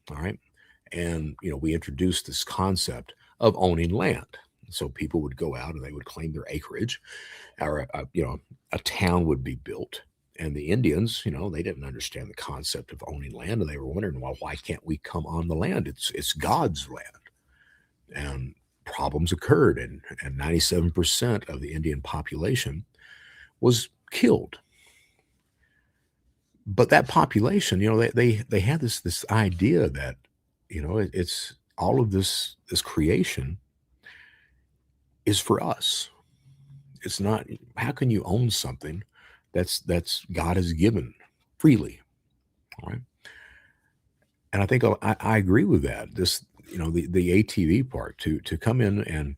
A: All right. And, we introduced this concept of owning land. So people would go out and they would claim their acreage, or, a town would be built. And the Indians, they didn't understand the concept of owning land. And they were wondering, well, why can't we come on the land? It's God's land. And problems occurred. And 97% of the Indian population was killed. But that population, they had this idea that, it's all of this creation is for us. It's not. How can you own something that's God has given freely? All right. And I think I agree with that. This, the ATV part to come in and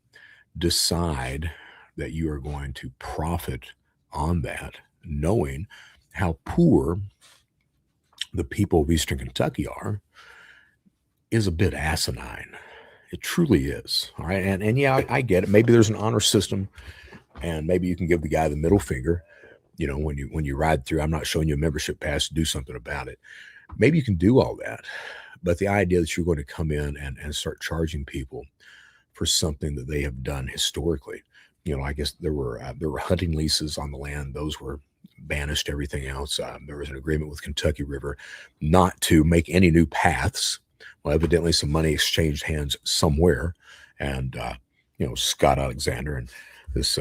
A: decide that you are going to profit on that, knowing how poor the people of Eastern Kentucky are, is a bit asinine. It truly is. All right. And yeah, I get it. Maybe there's an honor system, and maybe you can give the guy the middle finger. When you ride through, I'm not showing you a membership pass, do something about it. Maybe you can do all that. But the idea that you're going to come in and start charging people for something that they have done historically, I guess there were hunting leases on the land. Those were banished. Everything else. There was an agreement with Kentucky River not to make any new paths. Well, evidently some money exchanged hands somewhere, and Scott Alexander and this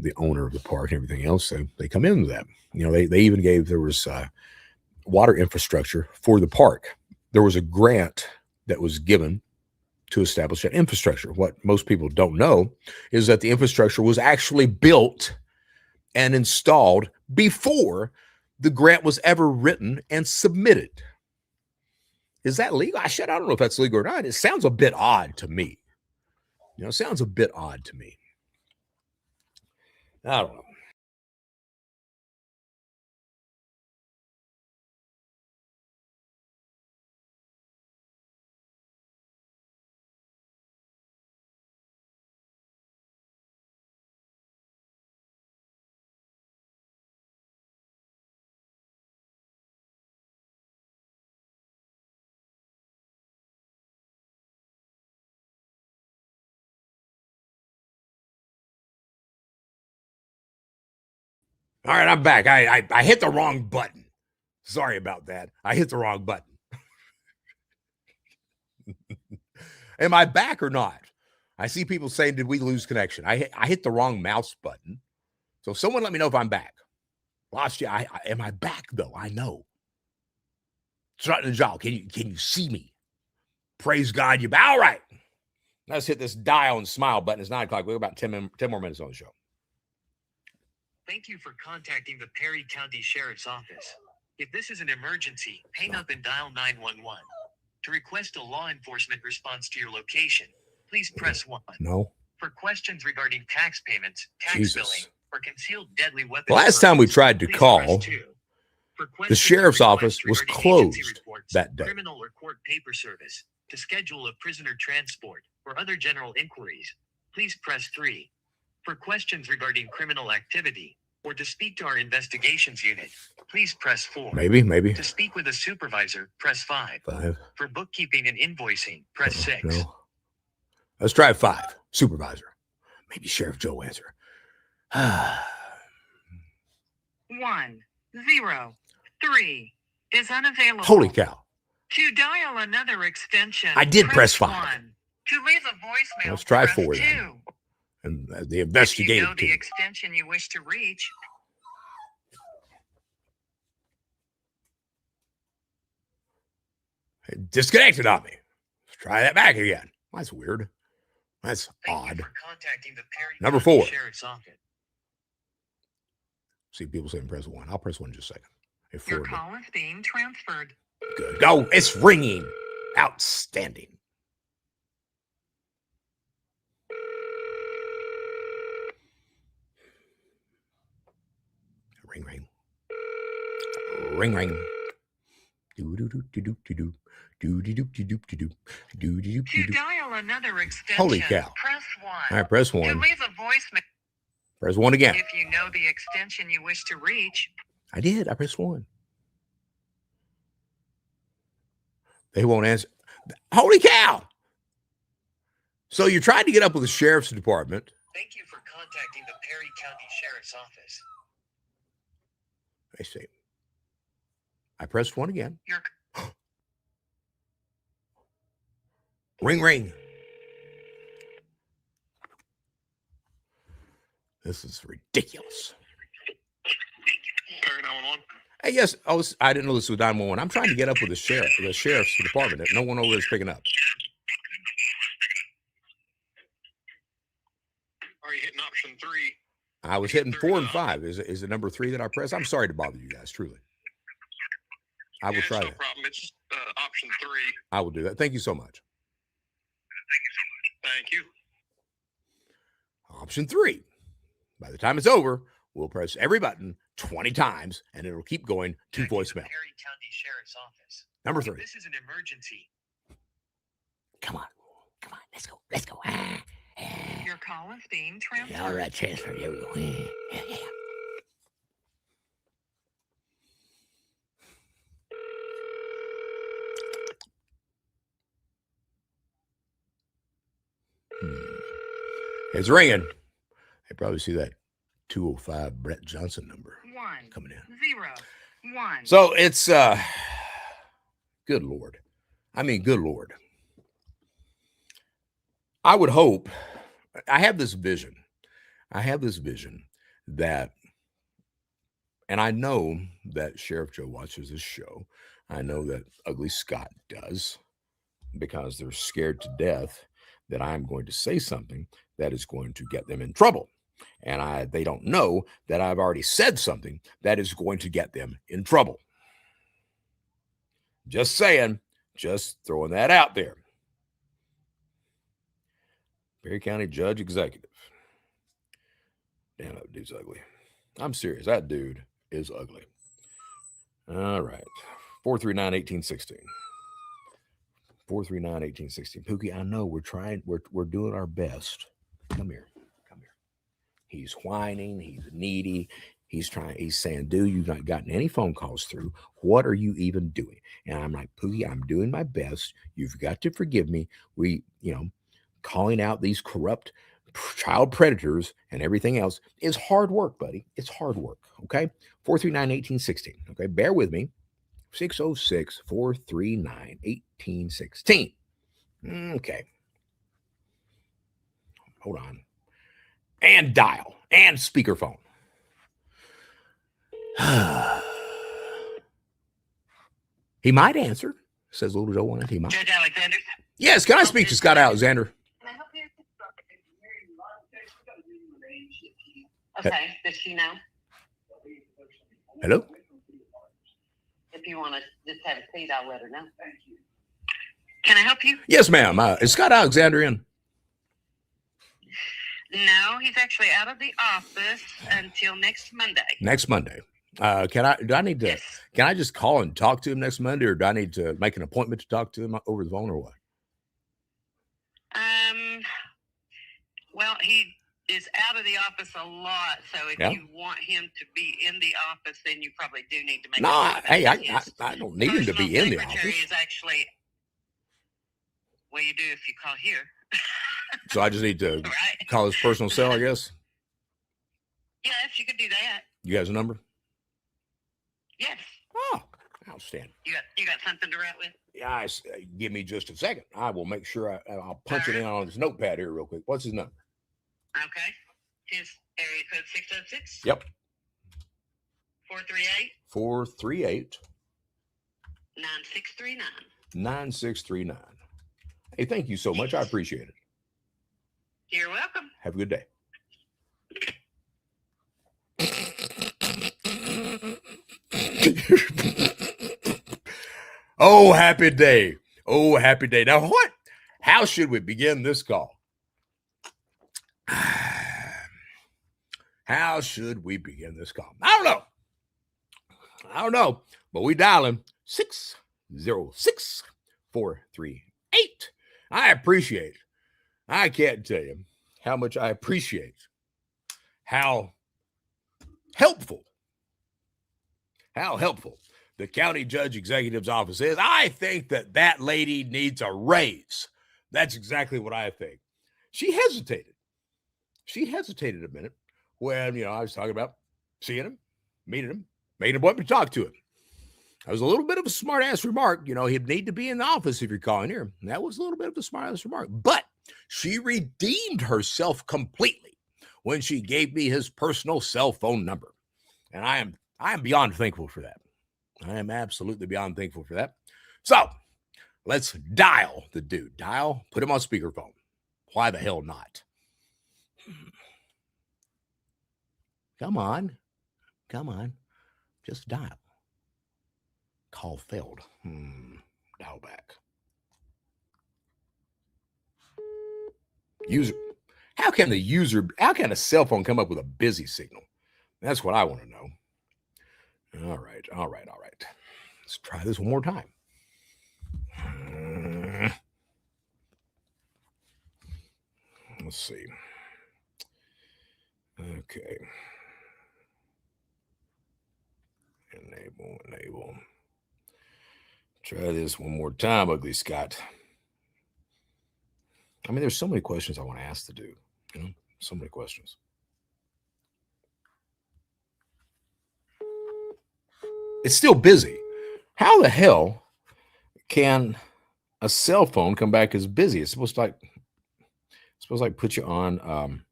A: the owner of the park and everything else, they come into that. They even there was water infrastructure for the park. There was a grant that was given to establish that infrastructure. What most people don't know is that the infrastructure was actually built and installed before the grant was ever written and submitted. Is that legal? I don't know if that's legal or not. It sounds a bit odd to me. It sounds a bit odd to me. I don't know. All right, I'm back. I hit the wrong button. Sorry about that. I hit the wrong button. Am I back or not? I see people saying, did we lose connection? I hit the wrong mouse button. So someone let me know if I'm back. Lost you. Am I back though? I know. Strutting the jaw. Can you see me? Praise God, you're back. All right. Let's hit this dial and smile button. It's 9 o'clock. We have about 10 more minutes on the show.
C: Thank you for contacting the Perry County Sheriff's Office. If this is an emergency, hang up and dial 911. To request a law enforcement response to your location, please press 1.
A: No.
C: For questions regarding tax payments, tax billing, or concealed deadly weapons.
A: The last time we tried to call, the sheriff's office was closed that day.
C: Criminal or court paper service, to schedule a prisoner transport, or other general inquiries, please press 3. For questions regarding criminal activity, or to speak to our investigations unit, please press 4.
A: Maybe.
C: To speak with a supervisor, press 5.
A: 5.
C: For bookkeeping and invoicing, press 6.
A: No. Let's try 5. Supervisor. Maybe Sheriff Joe answer.
D: 103 is unavailable.
A: Holy cow.
D: To dial another extension,
A: I did press 5.
D: 1. To leave a voicemail,
A: Let's try
D: press
A: 4
D: 2.
A: then. And the
D: If you
A: investigative
D: know the
A: team.
D: extension you wish to reach,
A: It disconnected on me. Let's try that back again. That's weird. That's
C: Thank
A: odd.
C: you for contacting the Perry
A: Number
C: County
A: 4.
C: Sheriff's Office.
A: See people saying press 1. I'll press 1 in just a second. If
D: your
A: 4
D: call is being transferred.
A: good. Go. It's ringing. Outstanding. Ring, ring. Ring, ring. Do-do-do-do-do-do-do. Do-do-do-do-do-do-do. Do-do-do-do-do.
D: To dial another extension,
A: Holy cow.
D: press 1.
A: All right, press
D: To
A: 1.
D: leave a voicemail,
A: Press 1 again.
D: if you know the extension you wish to reach,
A: I did. I pressed 1. They won't answer. Holy cow. So you tried to get up with the sheriff's department.
C: Thank you for contacting the Perry County Sheriff's Office.
A: I see. I pressed 1 again.
D: your
A: Ring, ring. This is ridiculous.
B: Perry 911.
A: Hey, yes. I didn't know this was 911. I'm trying to get up with the sheriff's department. No one over there is picking up.
B: Are you hitting option 3?
A: I was hitting 4 and 5. Is it number 3 that I pressed? I'm sorry to bother you guys, truly. I will try
B: no
A: that.
B: problem. It's option 3.
A: I will do that. Thank you so much.
B: Thank you.
A: Option 3. By the time it's over, we'll press every button 20 times, and it'll keep going to
C: Thank you, the
A: voicemail.
C: Perry County Sheriff's Office.
A: Number
C: If
A: 3.
C: this is an emergency,
A: Come on. Let's go.
D: your call is being transferred.
A: All right, transfer. There we go. Yeah. It's ringing. They probably see that 205 Brett Johnson number
D: 1
A: coming in.
D: 0 1.
A: So it's good Lord. I mean, good Lord. I would hope, I have this vision that, and I know that Sheriff Joe watches this show. I know that Ugly Scott does, because they're scared to death that I'm going to say something that is going to get them in trouble. And they don't know that I've already said something that is going to get them in trouble. Just saying, just throwing that out there. Perry County Judge Executive. Damn, that dude's ugly. I'm serious. That dude is ugly. All right. 439-1816. 439-1816. Pookie, I know we're trying. We're doing our best. Come here. He's whining. He's needy. He's saying, dude, you've not gotten any phone calls through. What are you even doing? And I'm like, Pookie, I'm doing my best. You've got to forgive me. Calling out these corrupt child predators and everything else is hard work, buddy. It's hard work. Okay. 439-1816. Okay. Bear with me. 606-439-1816. Okay. Hold on. And dial. And speakerphone. He might answer, says Little Joe on it. He might.
D: Judge Alexander.
A: Yes, can I speak to Scott Alexander?
D: Can I help you? Okay, does she know?
A: Hello?
D: If you want to just have a seat, I'll let her know. Thank you. Can I help you?
A: Yes, ma'am. Is Scott Alexander in?
D: No, he's actually out of the office until next Monday.
A: Next Monday. Can I just call and talk to him next Monday, or do I need to make an appointment to talk to him over the phone, or what?
D: Well, he is out of the office a lot, so if you want him to be in the office, then you probably do need to make.
A: No, I don't need him to be in the office.
D: Is actually, well, you do if you call here.
A: So I just need to call his personal cell, I guess.
D: Yes, you could do that.
A: You guys a number?
D: Yes.
A: Oh, outstanding.
D: You got something to write with?
A: Yeah, give me just a second. I will make sure I'll punch it in on this notepad here real quick. What's his number?
D: Okay. His area code 606.
A: Yep.
D: 438.
A: 438.
D: 9639.
A: 9639. Hey, thank you so much. I appreciate it.
D: You're welcome.
A: Have a good day. Oh, happy day. Oh, happy day. Now, what? How should we begin this call? How should we begin this call? I don't know. But we dialing 606 438. I appreciate it. I can't tell you how much I appreciate how helpful the county judge executive's office is. I think that lady needs a raise. That's exactly what I think. She hesitated a minute when, I was talking about seeing him, meeting him, made an appointment to talk to him. That was a little bit of a smart-ass remark. He'd need to be in the office if you're calling here. That was a little bit of a smart-ass remark. But she redeemed herself completely when she gave me his personal cell phone number. And I am beyond thankful for that. I am absolutely beyond thankful for that. So let's dial the dude. Put him on speakerphone. Why the hell not? Come on. Just dial. Call failed. Dial back. User. How can a cell phone come up with a busy signal? That's what I want to know. All right. Let's try this one more time. Let's see. Okay. Enable. Try this one more time, Ugly Scott. I mean, there's so many questions I want to ask the dude. So many questions. It's still busy. How the hell can a cell phone come back as busy? It's supposed to put you on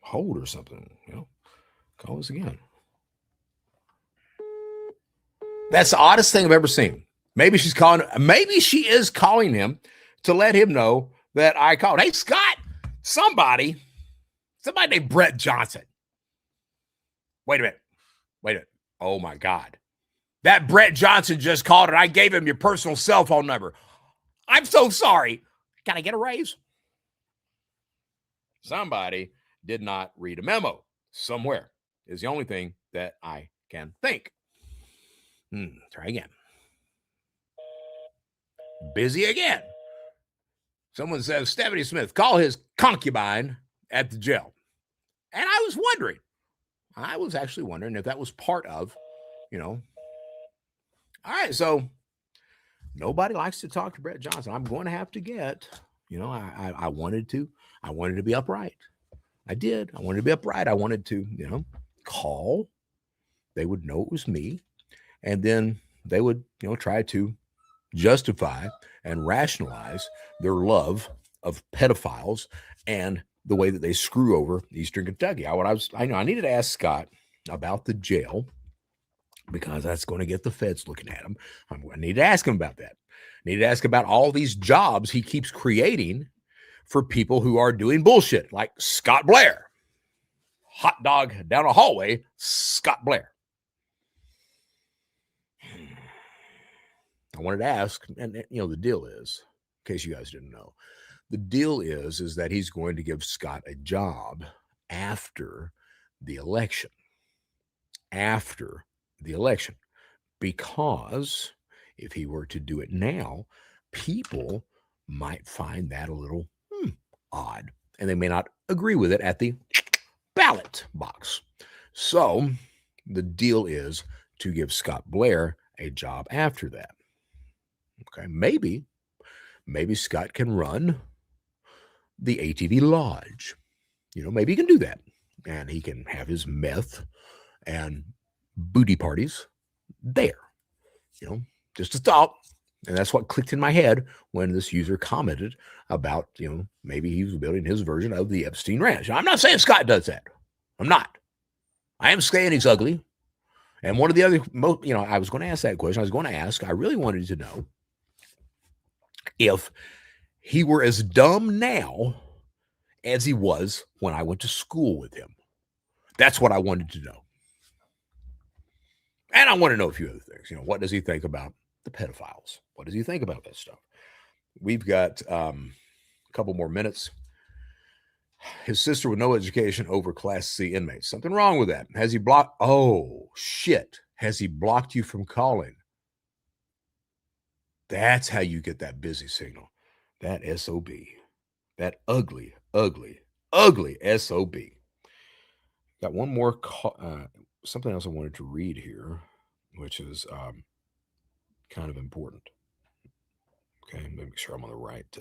A: hold or something. Call us again. That's the oddest thing I've ever seen. Maybe she is calling him to let him know that I called. Hey, Scott, somebody named Brett Johnson. Wait a minute. Oh my God. That Brett Johnson just called and I gave him your personal cell phone number. I'm so sorry. Can I get a raise? Somebody did not read a memo somewhere is the only thing that I can think. Try again. Busy again. Someone says, Stephanie Smith, call his concubine at the jail. And I was actually wondering if that was part of, All right, so nobody likes to talk to Brett Johnson. I'm going to have to get, I wanted to be upright. I did. I wanted to be upright. I wanted to, call. They would know it was me. And then they would, try to justify and rationalize their love of pedophiles and the way that they screw over Eastern Kentucky. I needed to ask Scott about the jail because that's going to get the feds looking at him. I need to ask him about that. I need to ask about all these jobs he keeps creating for people who are doing bullshit, like Scott Blair. Hot dog down a hallway, Scott Blair. I wanted to ask, and the deal is, in case you guys didn't know, the deal is that he's going to give Scott a job after the election. After the election. Because if he were to do it now, people might find that a little odd. And they may not agree with it at the ballot box. So the deal is to give Scott Blair a job after that. Okay, maybe Scott can run the ATV Lodge. Maybe he can do that. And he can have his meth and booty parties there. Just a thought. And that's what clicked in my head when this user commented about, maybe he was building his version of the Epstein Ranch. Now, I'm not saying Scott does that. I'm not. I am saying he's ugly. And one of the other, I was going to ask that question. I really wanted to know if he were as dumb now as he was when I went to school with him. That's what I wanted to know. And I want to know a few other things. What does he think about the pedophiles? What does he think about that stuff? We've got a couple more minutes. His sister with no education over Class C inmates. Something wrong with that. Has he blocked? Oh, shit. Has he blocked you from calling? That's how you get that busy signal. That SOB. That ugly, ugly, ugly SOB. Got one more, something else I wanted to read here, which is kind of important. Okay, make sure I'm on the right.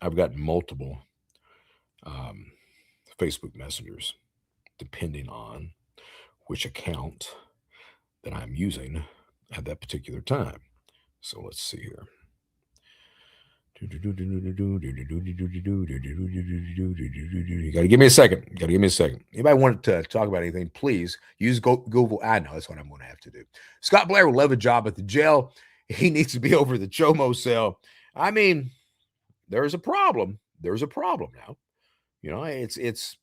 A: I've got multiple Facebook messengers, depending on which account that I'm using at that particular time. So let's see here. You got to give me a second. Anybody want to talk about anything, please use Google. I know that's what I'm going to have to do. Scott Blair will love a job at the jail. He needs to be over the Chomo cell. I mean, there's a problem. There's a problem now. It's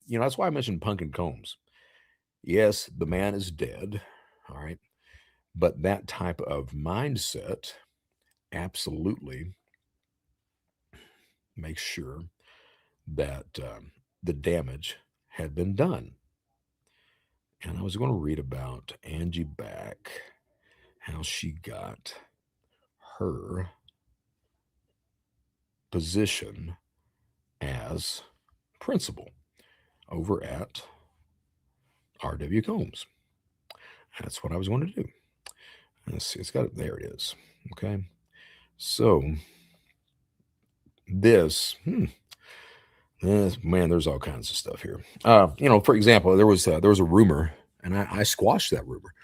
A: that's why I mentioned Punkin Combs. Yes, the man is dead. All right. But that type of mindset absolutely makes sure that the damage had been done. And I was going to read about Angie Back, how she got her position as principal over at R.W. Combs. That's what I was going to do. Let's see, there it is. Okay. So this, man, there's all kinds of stuff here. For example, there was a rumor, and I squashed that rumor.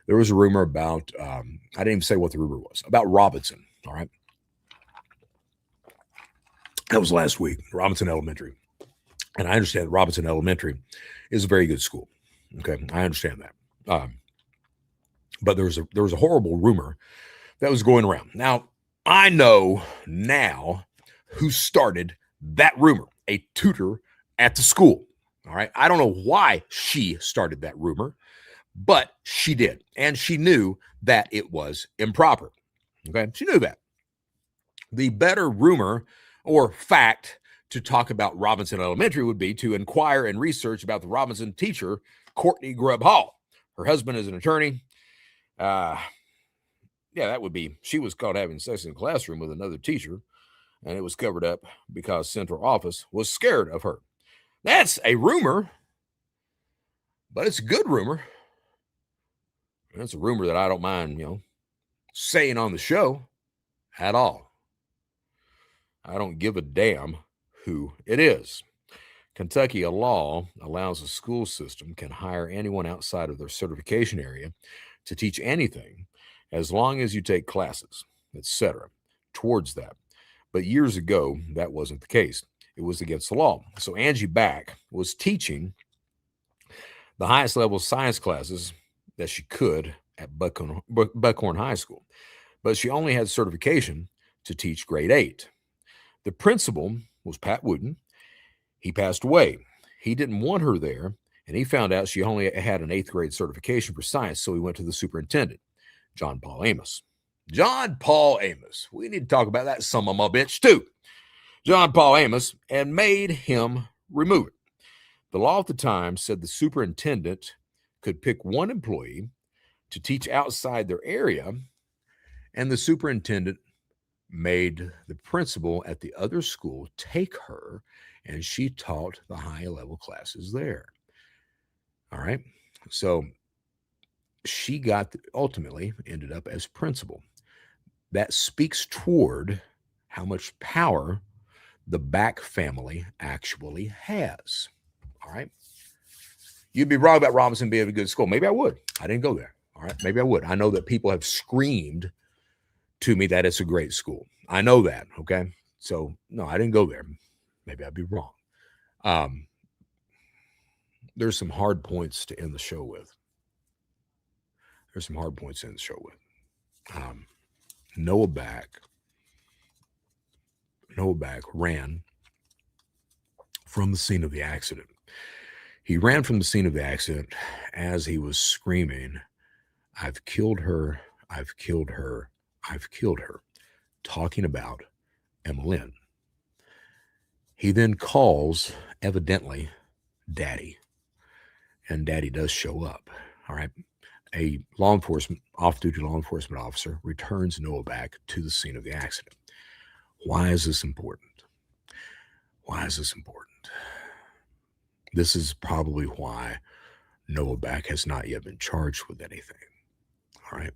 A: There was a rumor about, I didn't even say what the rumor was, about Robinson. All right. That was last week, Robinson Elementary. And I understand Robinson Elementary is a very good school. Okay. I understand that. But there was a horrible rumor that was going around. Now, I know now who started that rumor, a tutor at the school. All right. I don't know why she started that rumor, but she did. And she knew that it was improper. Okay. She knew that. The better rumor or fact to talk about Robinson Elementary would be to inquire and research about the Robinson teacher, Courtney Grubb Hall. Her husband is an attorney. That would be, she was caught having sex in the classroom with another teacher, and it was covered up because central office was scared of her. That's a rumor, but it's a good rumor. And it's a rumor that I don't mind, saying on the show at all. I don't give a damn who it is. Kentucky, a law allows the school system can hire anyone outside of their certification area to teach anything as long as you take classes, etc., towards that. But years ago, that wasn't the case. It was against the law. So Angie Back was teaching the highest level science classes that she could at Buckhorn High School. But she only had certification to teach grade 8. The principal was Pat Wooden. He passed away. He didn't want her there, and he found out she only had an 8th grade certification for science, so he went to the superintendent, John Paul Amos. John Paul Amos. We need to talk about that son of a bitch, too. John Paul Amos, and made him remove it. The law at the time said the superintendent could pick one employee to teach outside their area, and the superintendent made the principal at the other school take her, and she taught the high level classes there. All right. So she ultimately ended up as principal. That speaks toward how much power the Back family actually has. All right. You'd be wrong about Robinson being a good school. Maybe I would. I didn't go there. All right. Maybe I would. I know that people have screamed to me that it's a great school. I know that. Okay. So no, I didn't go there. Maybe I'd be wrong. There's some hard points to end the show with. Noah Back ran from the scene of the accident. He ran from the scene of the accident as he was screaming, "I've killed her, I've killed her, I've killed her," talking about Emmeline. He then calls, evidently, Daddy. And Daddy does show up. All right. A off-duty law enforcement officer returns Noah Back to the scene of the accident. Why is this important? This is probably why Noah Back has not yet been charged with anything. All right.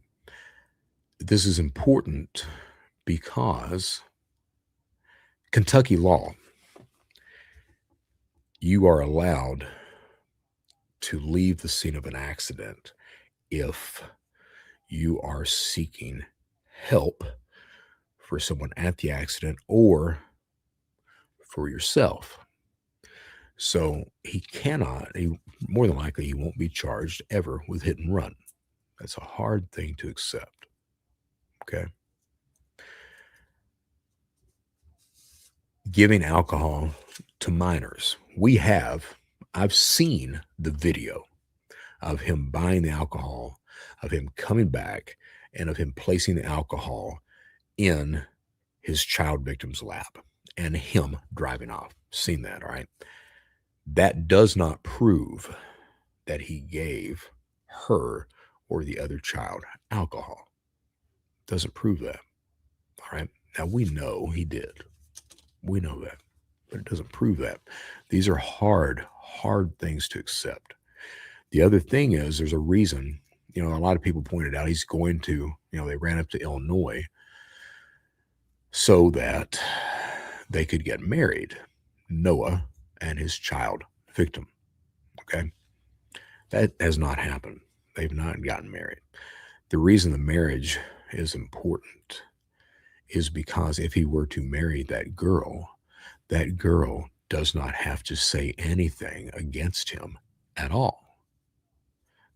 A: This is important because Kentucky law, you are allowed to leave the scene of an accident if you are seeking help for someone at the accident or for yourself. So more than likely, he won't be charged ever with hit and run. That's a hard thing to accept. Okay. Giving alcohol to minors. I've seen the video of him buying the alcohol, of him coming back, and of him placing the alcohol in his child victim's lap and him driving off. Seen that, all right? That does not prove that he gave her or the other child alcohol. Doesn't prove that, all right? Now, we know he did. We know that, but it doesn't prove that. These are hard things to accept. The other thing is there's a reason, a lot of people pointed out he's going to, they ran up to Illinois so that they could get married, Noah and his child victim. Okay. That has not happened. They've not gotten married. The reason the marriage is important is because if he were to marry that girl does not have to say anything against him at all.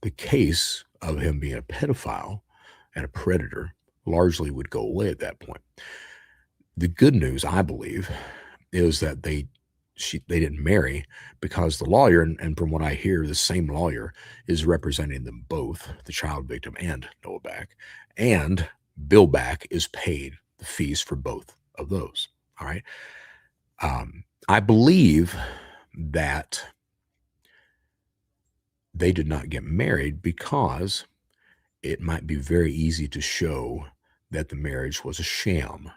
A: The case of him being a pedophile and a predator largely would go away at that point. The good news, I believe, is that they didn't marry because the lawyer, and from what I hear, the same lawyer is representing them both, the child victim and Noah Back, and Bill Back is paid the fees for both of those. All right. I believe that they did not get married because it might be very easy to show that the marriage was a sham.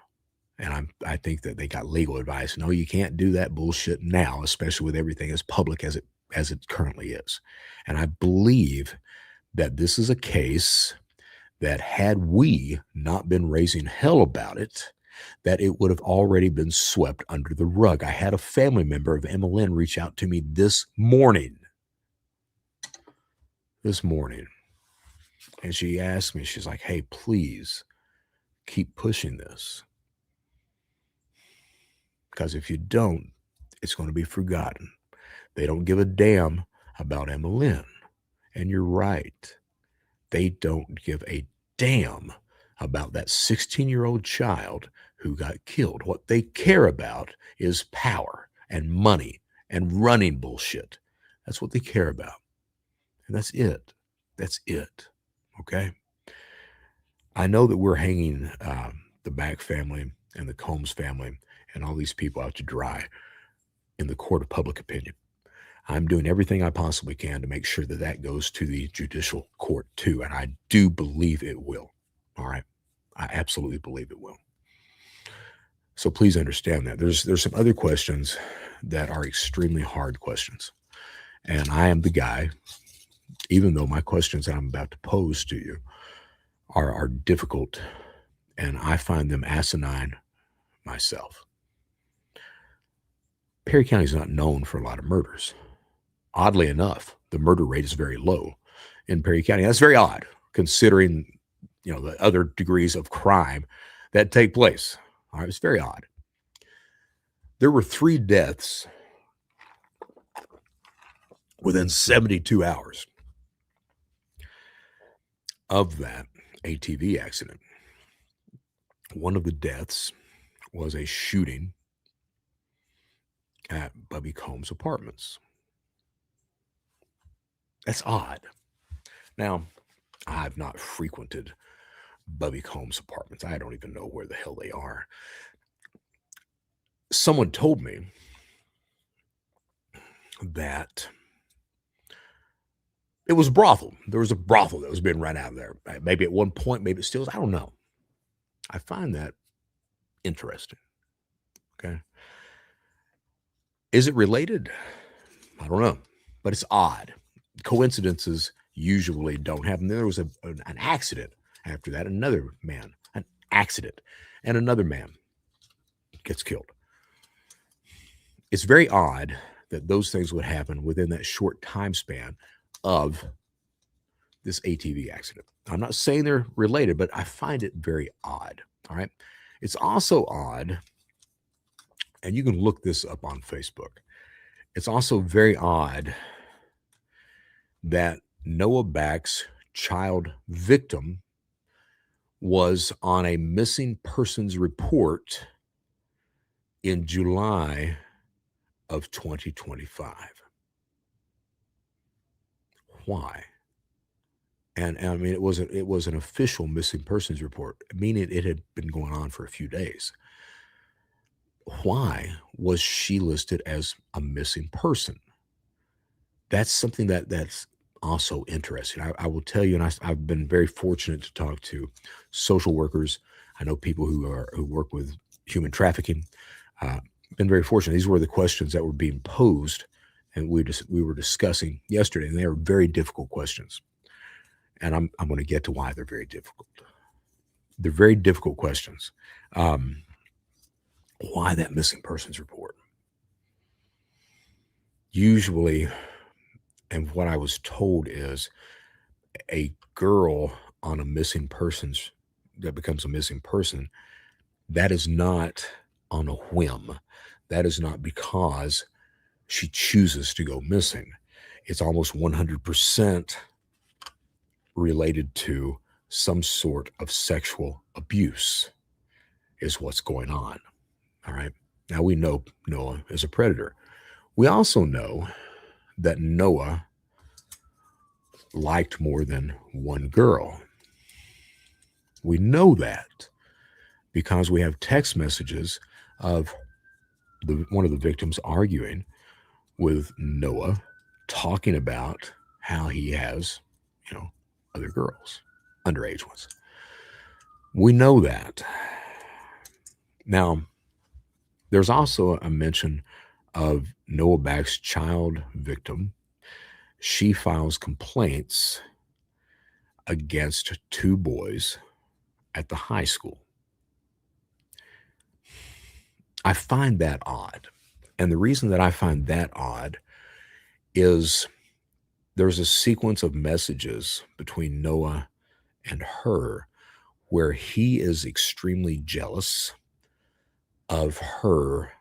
A: And I think that they got legal advice. No, you can't do that bullshit now, especially with everything as public as it currently is. And I believe that this is a case that had we not been raising hell about it, that it would have already been swept under the rug. I had a family member of Emmeline reach out to me this morning. And she asked me, she's like, "Hey, please keep pushing this." because if you don't, it's going to be forgotten. They don't give a damn about Emma Lynn. And you're right. They don't give a damn about that 16-year-old child who got killed. What they care about is power and money and running bullshit. That's what they care about. And that's it. That's it. Okay? I know that we're hanging the Mack family and the Combs family and all these people out to dry in the court of public opinion. I'm doing everything I possibly can to make sure that that goes to the judicial court too, and I do believe it will. All right? I absolutely believe it will. So please understand that. There's some other questions that are extremely hard questions. And I am the guy, even though my questions that I'm about to pose to you are difficult, and I find them asinine myself. Perry County is not known for a lot of murders. Oddly enough, the murder rate is very low in Perry County. That's very odd, considering the other degrees of crime that take place. All right, it's very odd. There were 3 deaths within 72 hours of that ATV accident. One of the deaths was a shooting at Bubby Combs' apartments. That's odd. Now, I've not frequented Bubby Combs' apartments. I don't even know where the hell they are. Someone told me that it was a brothel. There was a brothel that was being run out of there. Maybe at one point, maybe it still is. I don't know. I find that interesting. Okay. Is it related? I don't know, but it's odd. Coincidences usually don't happen. There was an accident after that. Another man, an accident, and another man gets killed. It's very odd that those things would happen within that short time span of this ATV accident. I'm not saying they're related, but I find it very odd. All right. It's also odd, and you can look this up on Facebook. It's also very odd that Noah Back's child victim was on a missing persons report in July of 2025. Why? And I mean, it was an official missing persons report, meaning it had been going on for a few days. Why was she listed as a missing person? That's something that's also interesting. I will tell you, and I've been very fortunate to talk to social workers. I know people who work with human trafficking. Been very fortunate. These were the questions that were being posed, and we were discussing yesterday, and they are very difficult questions. And I'm going to get to why they're very difficult. They're very difficult questions. Why that missing persons report? Usually, and what I was told is a girl on a missing persons that becomes a missing person, that is not on a whim. That is not because she chooses to go missing. It's almost 100% related to some sort of sexual abuse is what's going on. All right. Now we know Noah is a predator. We also know that Noah liked more than one girl. We know that because we have text messages of one of the victims arguing with Noah, talking about how he has, other girls, underage ones. We know that. Now, there's also a mention of Noah Back's child victim. She files complaints against 2 boys at the high school. I find that odd. And the reason that I find that odd is there's a sequence of messages between Noah and her where he is extremely jealous of her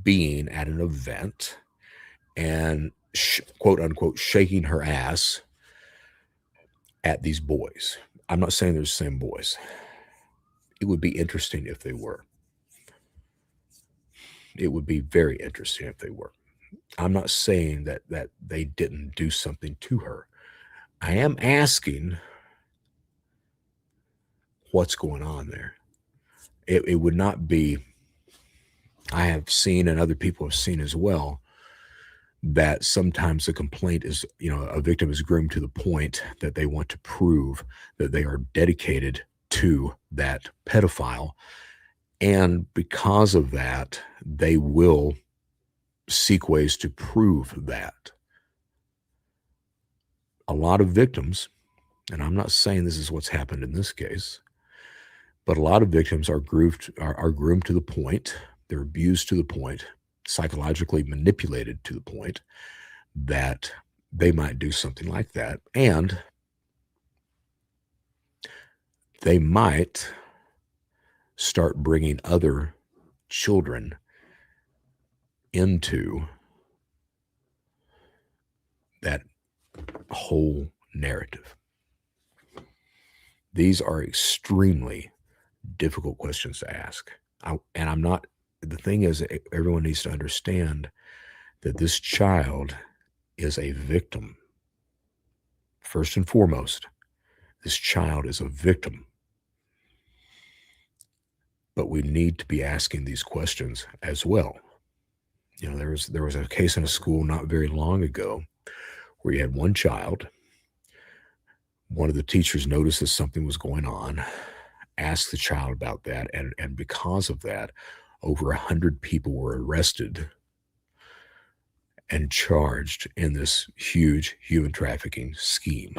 A: being at an event and quote unquote shaking her ass at these boys. I'm not saying they're the same boys. It would be interesting if they were. It would be very interesting if they were. I'm not saying that they didn't do something to her. I am asking what's going on there. It would not be, I have seen, and other people have seen as well, that sometimes the complaint is, a victim is groomed to the point that they want to prove that they are dedicated to that pedophile. And because of that, they will seek ways to prove that. A lot of victims, and I'm not saying this is what's happened in this case, but a lot of victims are groomed to the point, they're abused to the point, psychologically manipulated to the point that they might do something like that. And they might start bringing other children into that whole narrative. These are extremely difficult questions to ask. The thing is, everyone needs to understand that this child is a victim. First and foremost, this child is a victim. But we need to be asking these questions as well. There was a case in a school not very long ago where you had one child. One of the teachers noticed that something was going on, asked the child about that, and because of that, over 100 people were arrested and charged in this huge human trafficking scheme.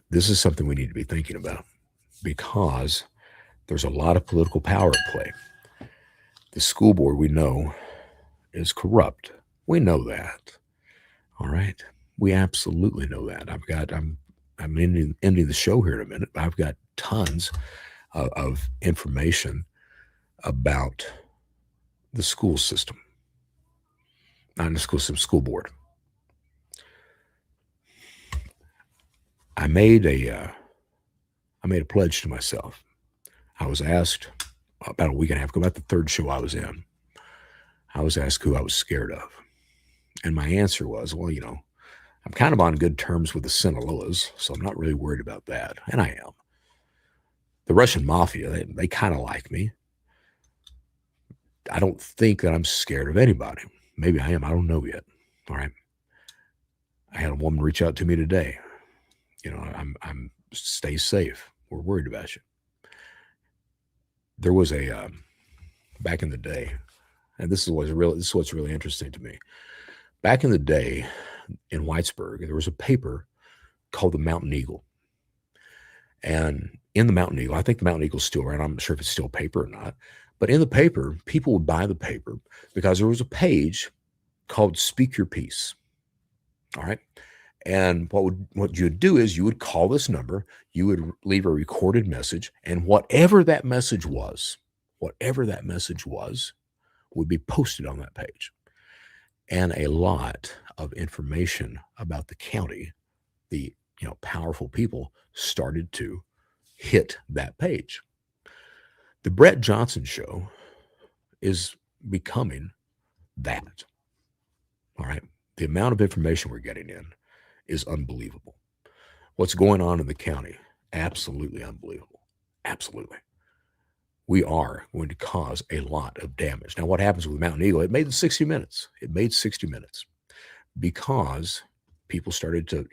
A: This is something we need to be thinking about because there's a lot of political power at play. The school board, we know, is corrupt. We know that. All right. We absolutely know that. I'm ending the show here in a minute. I've got tons of information about the school system, not the school system, school board. I made a pledge to myself. I was asked about a week and a half ago, about the third show I was in. I was asked who I was scared of. And my answer was, well, I'm kind of on good terms with the Sinaloas, so I'm not really worried about that. And I am. The Russian mafia, they kind of like me. I don't think that I'm scared of anybody. Maybe I am. I don't know yet. All right. I had a woman reach out to me today. I'm stay safe. We're worried about you. There was a back in the day, and this is what's really interesting to me. Back in the day in Whitesburg, there was a paper called the Mountain Eagle. And in the Mountain Eagle, I think the Mountain Eagle's still around. I'm not sure if it's still paper or not. But in the paper, people would buy the paper because there was a page called Speak Your Piece. All right. And what you would do is you would call this number, you would leave a recorded message, and whatever that message was would be posted on that page. And a lot of information about the county, the powerful people started to hit that page. The Brett Johnson Show is becoming that. All right. The amount of information we're getting in is unbelievable. What's going on in the county? Absolutely unbelievable. Absolutely. We are going to cause a lot of damage. Now, what happens with Mountain Eagle? It made 60 minutes. Because people started to,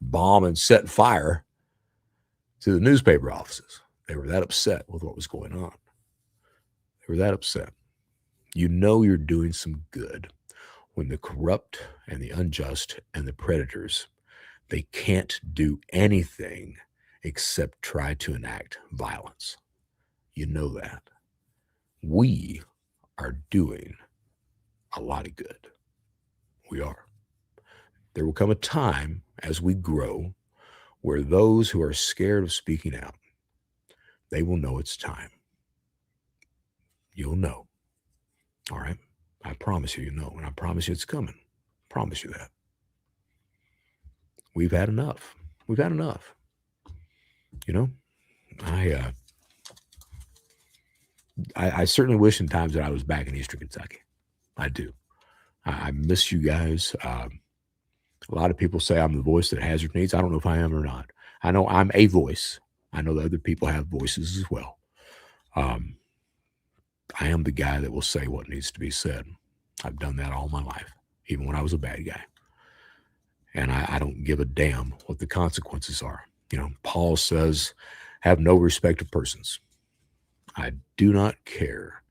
A: bomb and set fire to the newspaper offices. They were that upset with what was going on. They were that upset. You're doing some good when the corrupt and the unjust and the predators, they can't do anything except try to enact violence. You know that. We are doing a lot of good. We are. There will come a time as we grow where those who are scared of speaking out, they will know it's time. you'll know. All right? I promise you, know, and I promise you it's coming. Promise you that. We've had enough. We've had enough. You know, I certainly wish in times that I was back in Eastern Kentucky. I do. I miss you guys. A lot of people say I'm the voice that Hazard needs. I don't know if I am or not. I know I'm a voice. I know that other people have voices as well. I am the guy that will say what needs to be said. I've done that all my life, even when I was a bad guy. And I don't give a damn what the consequences are. You know, Paul says, have no respect of persons. I do not care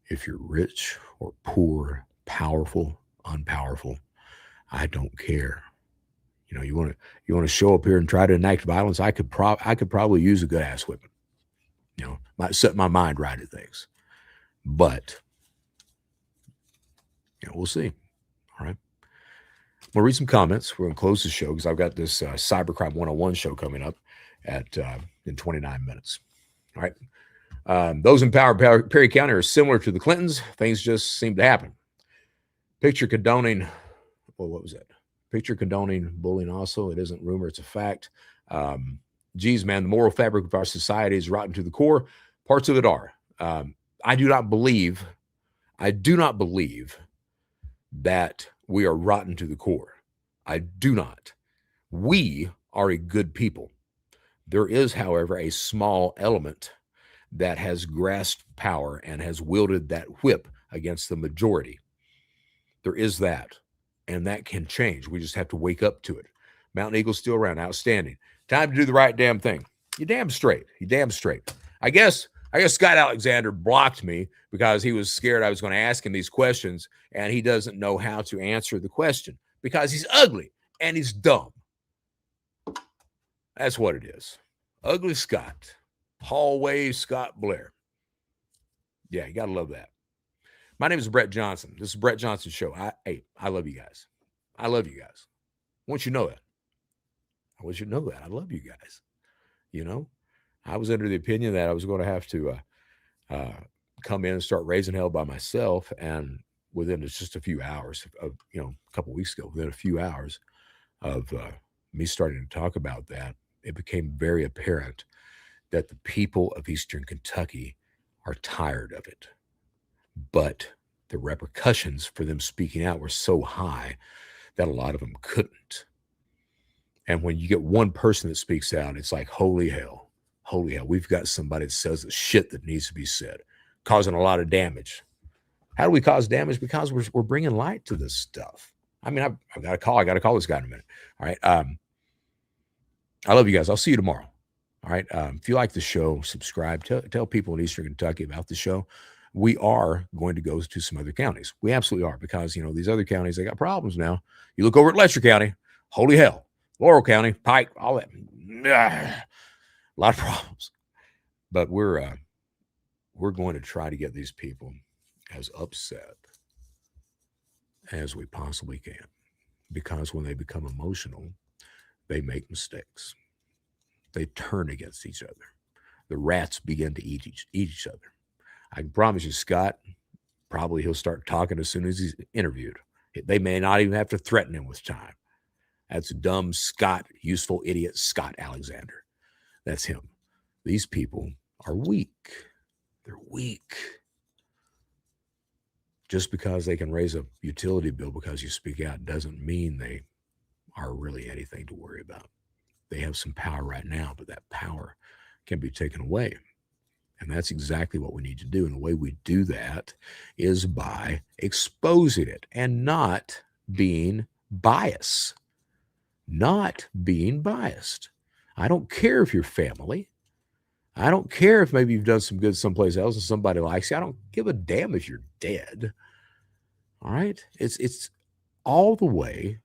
A: if you're rich or poor, powerful, unpowerful. I don't care. You know, you want to show up here and try to enact violence. I could probably use a good ass whipping. You know, might set my mind right at things. But you know, we'll see. All right. We'll read some comments. We're going to close the show because I've got this Cybercrime 101 show coming up at in 29 minutes. All right. Those in power Perry County are similar to the Clintons. Things just seem to happen. Picture condoning, well, what was that? Picture condoning bullying also. It isn't rumor, it's a fact. Geez, man, the moral fabric of our society is rotten to the core. Parts of it are. I do not believe that we are rotten to the core. I do not. We are a good people. There is, however, a small element that has grasped power and has wielded that whip against the majority. There is that, and that can change. We just have to wake up to it. Mountain Eagle's still around. Outstanding. Time to do the right damn thing. You damn straight. I guess Scott Alexander blocked me because he was scared I was going to ask him these questions, and he doesn't know how to answer the question because he's ugly and he's dumb. That's what it is. Ugly Scott. Hallway Scott Blair. Yeah, you got to love that. My name is Brett Johnson. This is Brett Johnson's show. I love you guys. I love you guys. I want you to know that. I love you guys. You know, I was under the opinion that I was going to have to come in and start raising hell by myself. And within just a few hours of, a couple of weeks ago, within a few hours of me starting to talk about that, it became very apparent that the people of Eastern Kentucky are tired of it. But the repercussions for them speaking out were so high that a lot of them couldn't. And when you get one person that speaks out, it's like, holy hell, we've got somebody that says the shit that needs to be said, causing a lot of damage. How do we cause damage? Because we're bringing light to this stuff. I mean, I've got to call this guy in a minute. All right. I love you guys. I'll see you tomorrow. All right. If you like the show, subscribe. Tell people in Eastern Kentucky about the show. We are going to go to some other counties. We absolutely are, because, these other counties, they got problems now. You look over at Letcher County, holy hell, Laurel County, Pike, all that, a lot of problems. But we're going to try to get these people as upset as we possibly can, because when they become emotional, they make mistakes. They turn against each other. The rats begin to eat each other. I can promise you, Scott, probably he'll start talking as soon as he's interviewed. They may not even have to threaten him with time. That's dumb Scott, useful idiot Scott Alexander. That's him. These people are weak. They're weak. Just because they can raise a utility bill because you speak out doesn't mean they are really anything to worry about. They have some power right now, but that power can be taken away. And that's exactly what we need to do. And the way we do that is by exposing it and not being biased. Not being biased. I don't care if you're family. I don't care if maybe you've done some good someplace else and somebody likes you. I don't give a damn if you're dead. All right? It's all the way.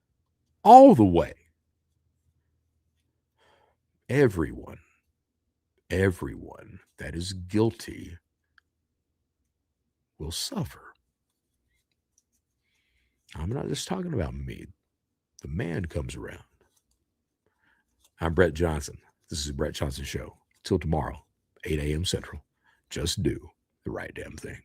A: Everyone that is guilty will suffer. I'm not just talking about me. The man comes around. I'm Brett Johnson. This is the Brett Johnson Show. Till tomorrow, 8 a.m. Central. Just do the right damn thing.